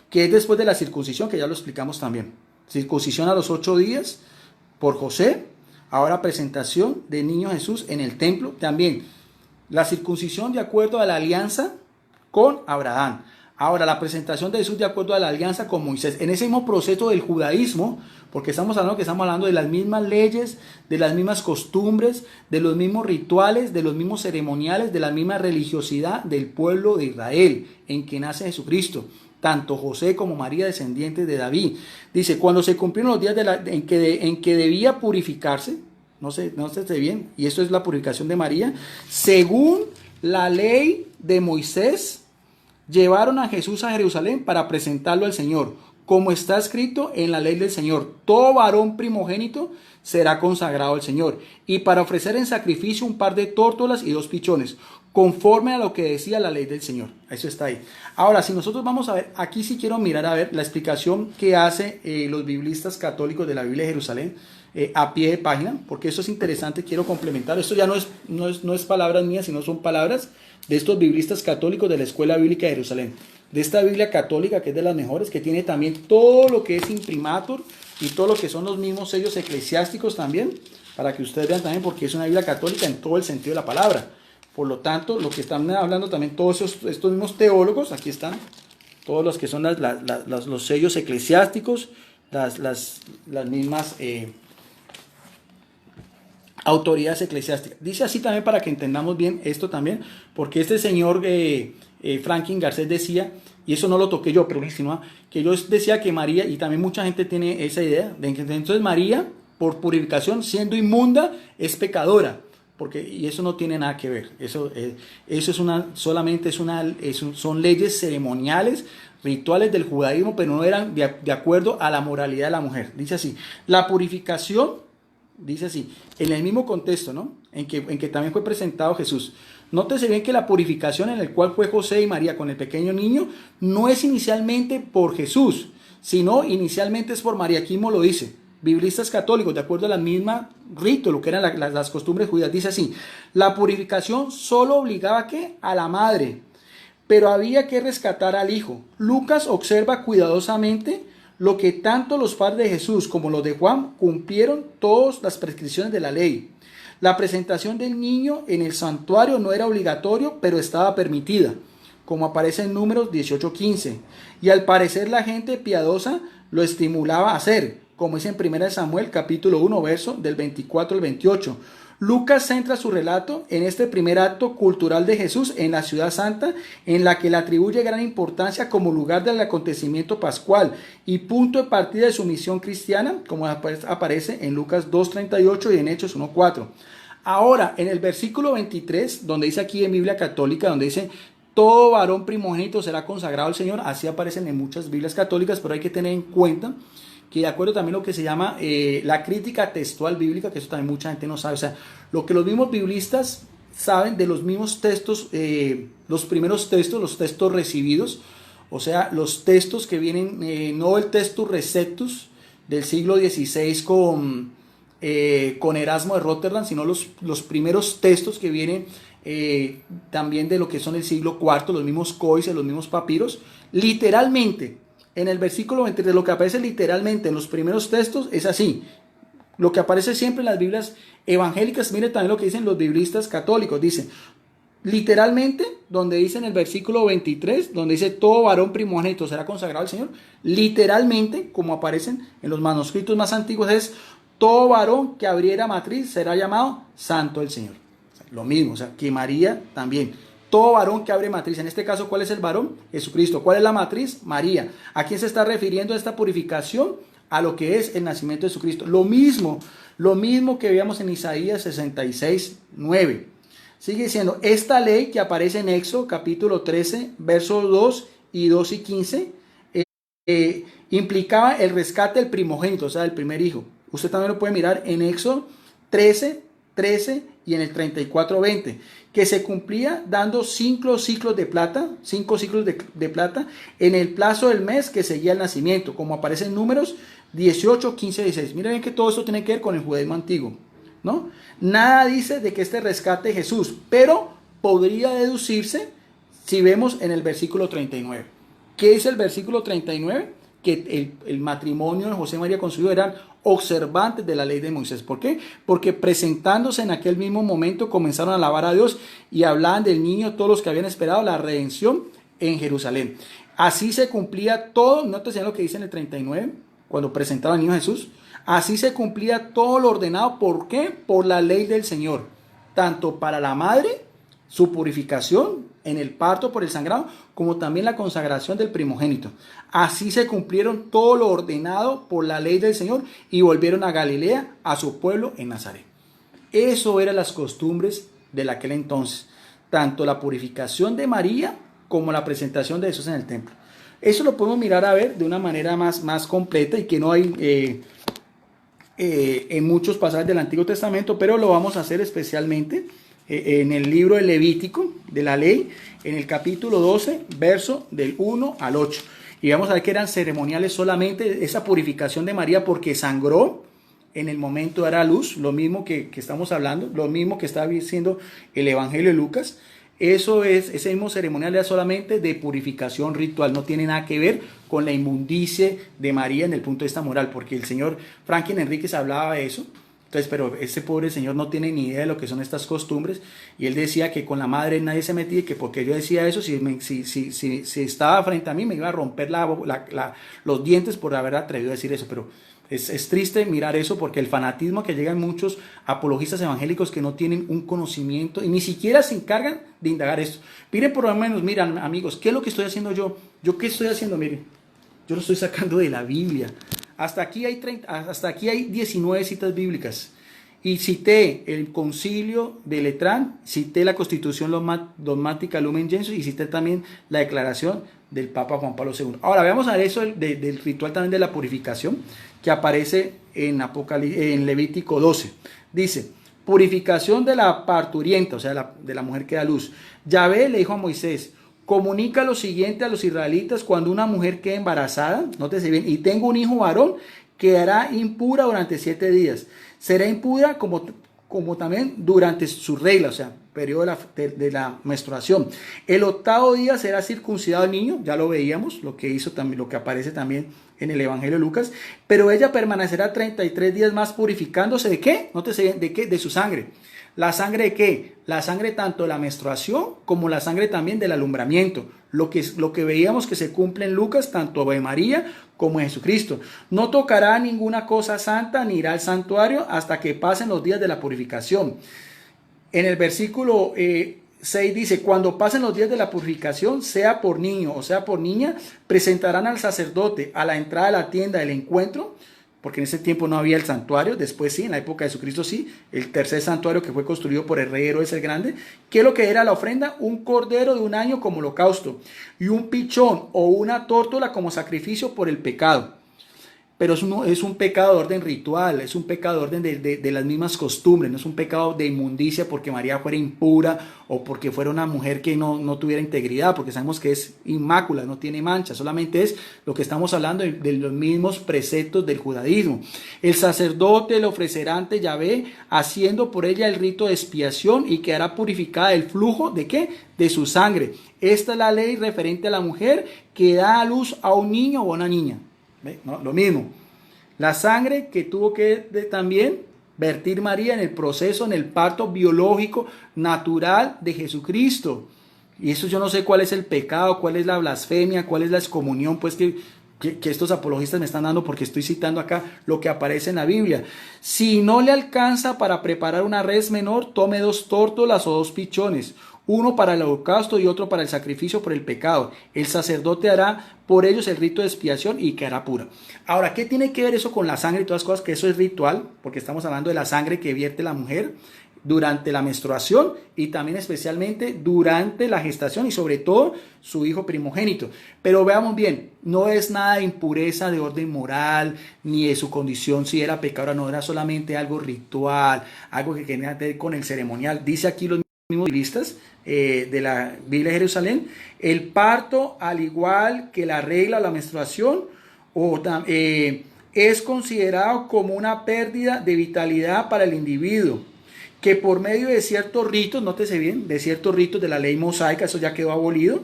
que es después de la circuncisión, que ya lo explicamos también. Circuncisión a los 8 días por José. Ahora presentación de niño Jesús en el templo, también La circuncisión de acuerdo a la alianza con Abraham. Ahora, la presentación de Jesús de acuerdo a la alianza con Moisés. En ese mismo proceso del judaísmo, porque estamos hablando de las mismas leyes, de las mismas costumbres, de los mismos rituales, de los mismos ceremoniales, de la misma religiosidad del pueblo de Israel, en que nace Jesucristo. Tanto José como María, descendientes de David. Dice, cuando se cumplieron los días en que debía purificarse, no sé bien, y esto es la purificación de María, según la ley de Moisés, llevaron a Jesús a Jerusalén para presentarlo al Señor, como está escrito en la ley del Señor: todo varón primogénito será consagrado al Señor, y para ofrecer en sacrificio un par de tórtolas y 2 pichones, conforme a lo que decía la ley del Señor. Eso está ahí. Ahora, si nosotros vamos a ver, aquí sí quiero mirar a ver la explicación que hace los biblistas católicos de la Biblia de Jerusalén, a pie de página, porque eso es interesante, quiero complementar. Esto ya no es palabras mías, sino son palabras de estos biblistas católicos de la Escuela Bíblica de Jerusalén, de esta Biblia católica que es de las mejores, que tiene también todo lo que es imprimatur y todo lo que son los mismos sellos eclesiásticos también, para que ustedes vean también, porque es una Biblia católica en todo el sentido de la palabra. Por lo tanto, lo que están hablando también todos estos mismos teólogos, aquí están todos los que son los sellos eclesiásticos, las mismas autoridades eclesiásticas. Dice así también para que entendamos bien esto también, porque este señor Franklin Garcés decía, y eso no lo toqué yo, pero que yo decía que María, y también mucha gente tiene esa idea, de que entonces María, por purificación, siendo inmunda, es pecadora, y eso no tiene nada que ver. Eso son leyes ceremoniales, rituales del judaísmo, pero no eran de acuerdo a la moralidad de la mujer. Dice así, la purificación, dice así, en el mismo contexto, ¿no? En que también fue presentado Jesús. Nótese bien que la purificación en el cual fue José y María con el pequeño niño no es inicialmente por Jesús, sino inicialmente es por María. Aquí mismo lo dice. Biblistas católicos, de acuerdo a la misma rito, lo que eran las costumbres judías, dice así: la purificación solo obligaba a la madre, pero había que rescatar al hijo. Lucas observa cuidadosamente lo que tanto los padres de Jesús como los de Juan cumplieron todas las prescripciones de la ley. La presentación del niño en el santuario no era obligatorio, pero estaba permitida, como aparece en Números 18:15. Y al parecer la gente piadosa lo estimulaba a hacer, como dice en 1 Samuel capítulo 1, verso del 24 al 28. Lucas centra su relato en este primer acto cultural de Jesús en la ciudad santa, en la que le atribuye gran importancia como lugar del acontecimiento pascual y punto de partida de su misión cristiana, como aparece en Lucas 2:38 y en Hechos 1:4. Ahora, en el versículo 23, donde dice aquí en Biblia Católica, donde dice: todo varón primogénito será consagrado al Señor, así aparecen en muchas Biblias católicas, pero hay que tener en cuenta que de acuerdo también a lo que se llama la crítica textual bíblica, que eso también mucha gente no sabe, o sea, lo que los mismos biblistas saben de los mismos textos, los primeros textos, los textos recibidos, o sea, los textos que vienen, no el Textus Receptus del siglo XVI con Erasmo de Rotterdam, sino los primeros textos que vienen también de lo que son el siglo IV, los mismos códices, los mismos papiros, literalmente. En el versículo 23, lo que aparece literalmente en los primeros textos es así. Lo que aparece siempre en las Biblias evangélicas, mire también lo que dicen los biblistas católicos. Dice, literalmente, donde dice en el versículo 23, donde dice: todo varón primogénito será consagrado al Señor. Literalmente, como aparecen en los manuscritos más antiguos, es: todo varón que abriera matriz será llamado santo del Señor. O sea, lo mismo, o sea, que María también. Todo varón que abre matriz, en este caso, ¿cuál es el varón? Jesucristo. ¿Cuál es la matriz? María. ¿A quién se está refiriendo esta purificación? A lo que es el nacimiento de Jesucristo. Lo mismo que veíamos en Isaías 66:9. Sigue diciendo, esta ley que aparece en Éxodo capítulo 13, versos 2 y 15, implicaba el rescate del primogénito, o sea, del primer hijo. Usted también lo puede mirar en Éxodo 13 y en el 34:20, que se cumplía dando 5 ciclos de plata, en el plazo del mes que seguía el nacimiento, como aparece en Números 18, 15 y 16. Miren que todo esto tiene que ver con el judaísmo antiguo, ¿no? Nada dice de que este rescate de Jesús, pero podría deducirse si vemos en el versículo 39. ¿Qué dice el versículo 39? que el matrimonio de José y María con su hijo eran observantes de la ley de Moisés. ¿Por qué? Porque presentándose en aquel mismo momento comenzaron a alabar a Dios y hablaban del niño todos los que habían esperado la redención en Jerusalén. Así se cumplía todo, ¿no te sé lo que dice en el 39? Cuando presentaron al niño Jesús. Así se cumplía todo lo ordenado. ¿Por qué? Por la ley del Señor. Tanto para la madre, su purificación en el parto por el sangrado, como también la consagración del primogénito. Así se cumplieron todo lo ordenado por la ley del Señor y volvieron a Galilea, a su pueblo en Nazaret. Eso eran las costumbres de aquel entonces. Tanto la purificación de María como la presentación de Jesús en el templo. Eso lo podemos mirar a ver de una manera más completa y que no hay en muchos pasajes del Antiguo Testamento, pero lo vamos a hacer especialmente en el libro de Levítico, de la ley, en el capítulo 12, verso del 1 al 8. Y vamos a ver que eran ceremoniales solamente esa purificación de María porque sangró en el momento de dar a luz, lo mismo que estamos hablando, lo mismo que está diciendo el Evangelio de Lucas. Ese mismo ceremonial era solamente de purificación ritual, no tiene nada que ver con la inmundicia de María en el punto de vista moral, porque el señor Franklin Enríquez hablaba de eso. Entonces, pero ese pobre señor no tiene ni idea de lo que son estas costumbres, y él decía que con la madre nadie se metía, y que porque yo decía eso, si estaba frente a mí me iba a romper los dientes por haber atrevido a decir eso. Pero es triste mirar eso, porque el fanatismo que llegan muchos apologistas evangélicos que no tienen un conocimiento y ni siquiera se encargan de indagar esto. Miren, por lo menos, miren amigos, ¿qué es lo que estoy haciendo yo? ¿Yo qué estoy haciendo? Miren, yo lo estoy sacando de la Biblia. Hasta aquí hay 19 citas bíblicas. Y cité el concilio de Letrán, cité la Constitución Dogmática Lumen Gentium y cité también la declaración del Papa Juan Pablo II. Ahora veamos a ver eso del ritual también de la purificación que aparece en Levítico 12. Dice, purificación de la parturienta, o sea, de la mujer que da luz. Yahvé le dijo a Moisés, comunica lo siguiente a los israelitas: cuando una mujer quede embarazada, nótese bien, y tenga un hijo varón, quedará impura durante 7 días. Será impura como también durante su regla, o sea, periodo de la menstruación. El 8º día será circuncidado el niño, ya lo veíamos, lo que aparece también en el Evangelio de Lucas, pero ella permanecerá 33 días más purificándose ¿de qué? Nótese bien, ¿de qué? De su sangre. ¿La sangre de qué? La sangre tanto de la menstruación como la sangre también del alumbramiento. Lo que veíamos que se cumple en Lucas, tanto de María como de Jesucristo. No tocará ninguna cosa santa ni irá al santuario hasta que pasen los días de la purificación. En el versículo 6 dice, cuando pasen los días de la purificación, sea por niño o sea por niña, presentarán al sacerdote a la entrada de la tienda del encuentro, porque en ese tiempo no había el santuario, después sí, en la época de Jesucristo sí, el tercer santuario que fue construido por el rey Herodes el Grande. ¿Qué es lo que era la ofrenda? Un cordero de 1 año como holocausto y un pichón o una tórtola como sacrificio por el pecado. Pero es un pecado de orden ritual, es un pecado de orden de las mismas costumbres, no es un pecado de inmundicia porque María fuera impura o porque fuera una mujer que no tuviera integridad, porque sabemos que es inmácula, no tiene mancha, solamente es lo que estamos hablando de los mismos preceptos del judaísmo. El sacerdote le ofrecerá ante Yahvé, haciendo por ella el rito de expiación, y quedará purificada del flujo ¿de qué? De su sangre. Esta es la ley referente a la mujer que da a luz a un niño o a una niña. ¿No? Lo mismo, la sangre que tuvo que también vertir María en el proceso, en el parto biológico natural de Jesucristo. Y eso yo no sé cuál es el pecado, cuál es la blasfemia, cuál es la excomunión, pues que estos apologistas me están dando, porque estoy citando acá lo que aparece en la Biblia. Si no le alcanza para preparar una res menor, tome 2 tórtolas o 2 pichones, uno para el holocausto y otro para el sacrificio por el pecado. El sacerdote hará por ellos el rito de expiación y quedará pura. Ahora, ¿qué tiene que ver eso con la sangre y todas las cosas? Que eso es ritual, porque estamos hablando de la sangre que vierte la mujer durante la menstruación y también especialmente durante la gestación y sobre todo su hijo primogénito. Pero veamos bien, no es nada de impureza de orden moral ni de su condición si era pecadora, no, era solamente algo ritual, algo que tenía que ver con el ceremonial. Dice aquí los mismos biblistas de la Biblia de Jerusalén, el parto, al igual que la regla, la menstruación, es considerado como una pérdida de vitalidad para el individuo, que por medio de ciertos ritos, nótese bien, de ciertos ritos de la ley mosaica, eso ya quedó abolido,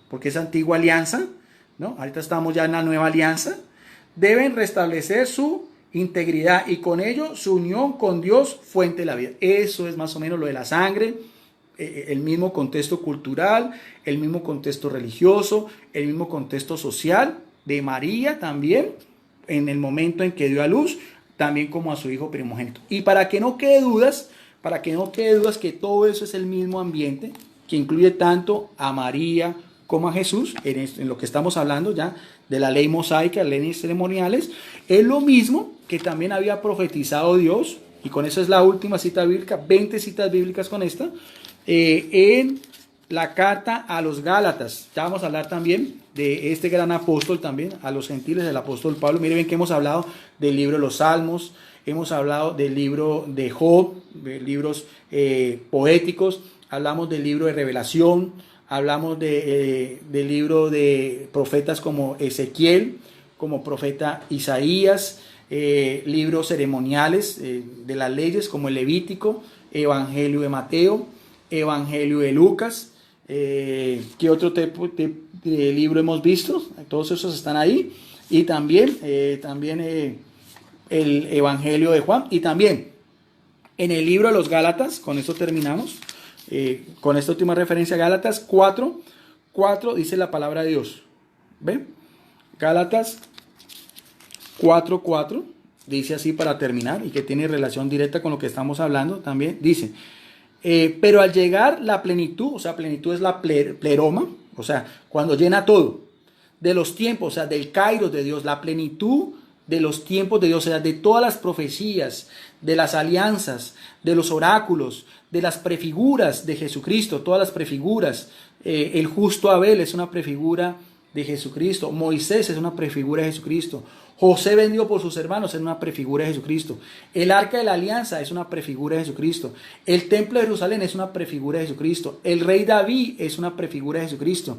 porque es antigua alianza, ¿no? Ahorita estamos ya en la nueva alianza, deben restablecer su integridad y con ello su unión con Dios, fuente de la vida. Eso es más o menos lo de la sangre, el mismo contexto cultural, el mismo contexto religioso, el mismo contexto social de María también, en el momento en que dio a luz, también como a su hijo primogénito. Y para que no quede dudas, que todo eso es el mismo ambiente, que incluye tanto a María como a Jesús, en lo que estamos hablando ya de la ley mosaica, leyes ceremoniales, es lo mismo que también había profetizado Dios, y con eso es la última cita bíblica, 20 citas bíblicas con esta, en la carta a los Gálatas. Ya vamos a hablar también de este gran apóstol también, a los gentiles, del apóstol Pablo. Miren bien que hemos hablado del libro de los Salmos, hemos hablado del libro de Job, de libros poéticos, hablamos del libro de Revelación, hablamos del libro de profetas como Ezequiel, como profeta Isaías, libros ceremoniales de las leyes como el Levítico, Evangelio de Mateo, Evangelio de Lucas. ¿Qué otro tipo de libro hemos visto? Todos esos están ahí. Y también, el Evangelio de Juan. Y también en el libro de los Gálatas, con esto terminamos, con esta última referencia, Gálatas 4 dice la palabra de Dios. ¿Ven? Gálatas 4 dice así para terminar, y que tiene relación directa con lo que estamos hablando también. Dice, pero al llegar la plenitud, o sea, plenitud es la pleroma, o sea, cuando llena todo, de los tiempos, o sea, del kairos de Dios, la plenitud de los tiempos de Dios, o sea, de todas las profecías, de las alianzas, de los oráculos, de las prefiguras de Jesucristo, todas las prefiguras. El justo Abel es una prefigura de Jesucristo, Moisés es una prefigura de Jesucristo, José vendido por sus hermanos es una prefigura de Jesucristo, el arca de la alianza es una prefigura de Jesucristo, el templo de Jerusalén es una prefigura de Jesucristo, el rey David es una prefigura de Jesucristo.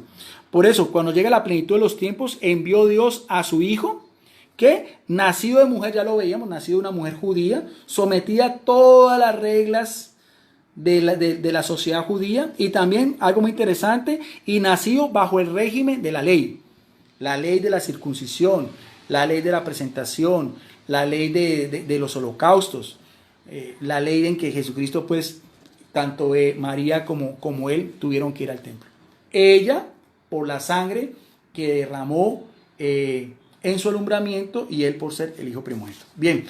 Por eso, cuando llega la plenitud de los tiempos, envió Dios a su hijo, que nacido de mujer, ya lo veíamos, nacido de una mujer judía, sometida a todas las reglas de la sociedad judía, y también algo muy interesante, y nacido bajo el régimen de la ley de la circuncisión, la ley de la presentación, la ley de los holocaustos, la ley en que Jesucristo, pues, tanto María como él tuvieron que ir al templo. Ella, por la sangre que derramó en su alumbramiento, y él por ser el hijo primogénito. Bien,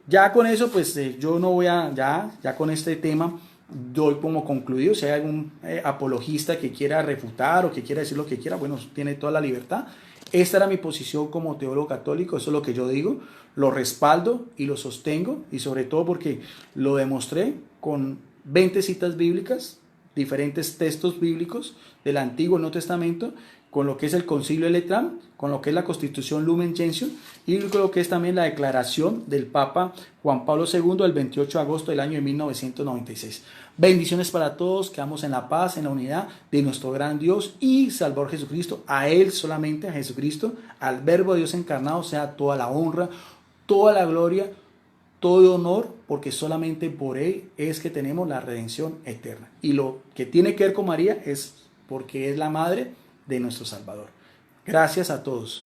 ya con eso, pues yo no voy a, ya con este tema, doy como concluido. Si hay algún apologista que quiera refutar o que quiera decir lo que quiera, bueno, tiene toda la libertad. Esta era mi posición como teólogo católico, eso es lo que yo digo, lo respaldo y lo sostengo, y sobre todo porque lo demostré con 20 citas bíblicas, diferentes textos bíblicos del Antiguo y Nuevo Testamento, con lo que es el Concilio de Letrán, con lo que es la Constitución Lumen Gentium, y con lo que es también la declaración del Papa Juan Pablo II del 28 de agosto del año de 1996. Bendiciones para todos, quedamos en la paz, en la unidad de nuestro gran Dios y Salvador Jesucristo. A Él solamente, a Jesucristo, al Verbo de Dios encarnado, sea toda la honra, toda la gloria, todo honor, porque solamente por Él es que tenemos la redención eterna. Y lo que tiene que ver con María es porque es la madre de nuestro Salvador. Gracias a todos.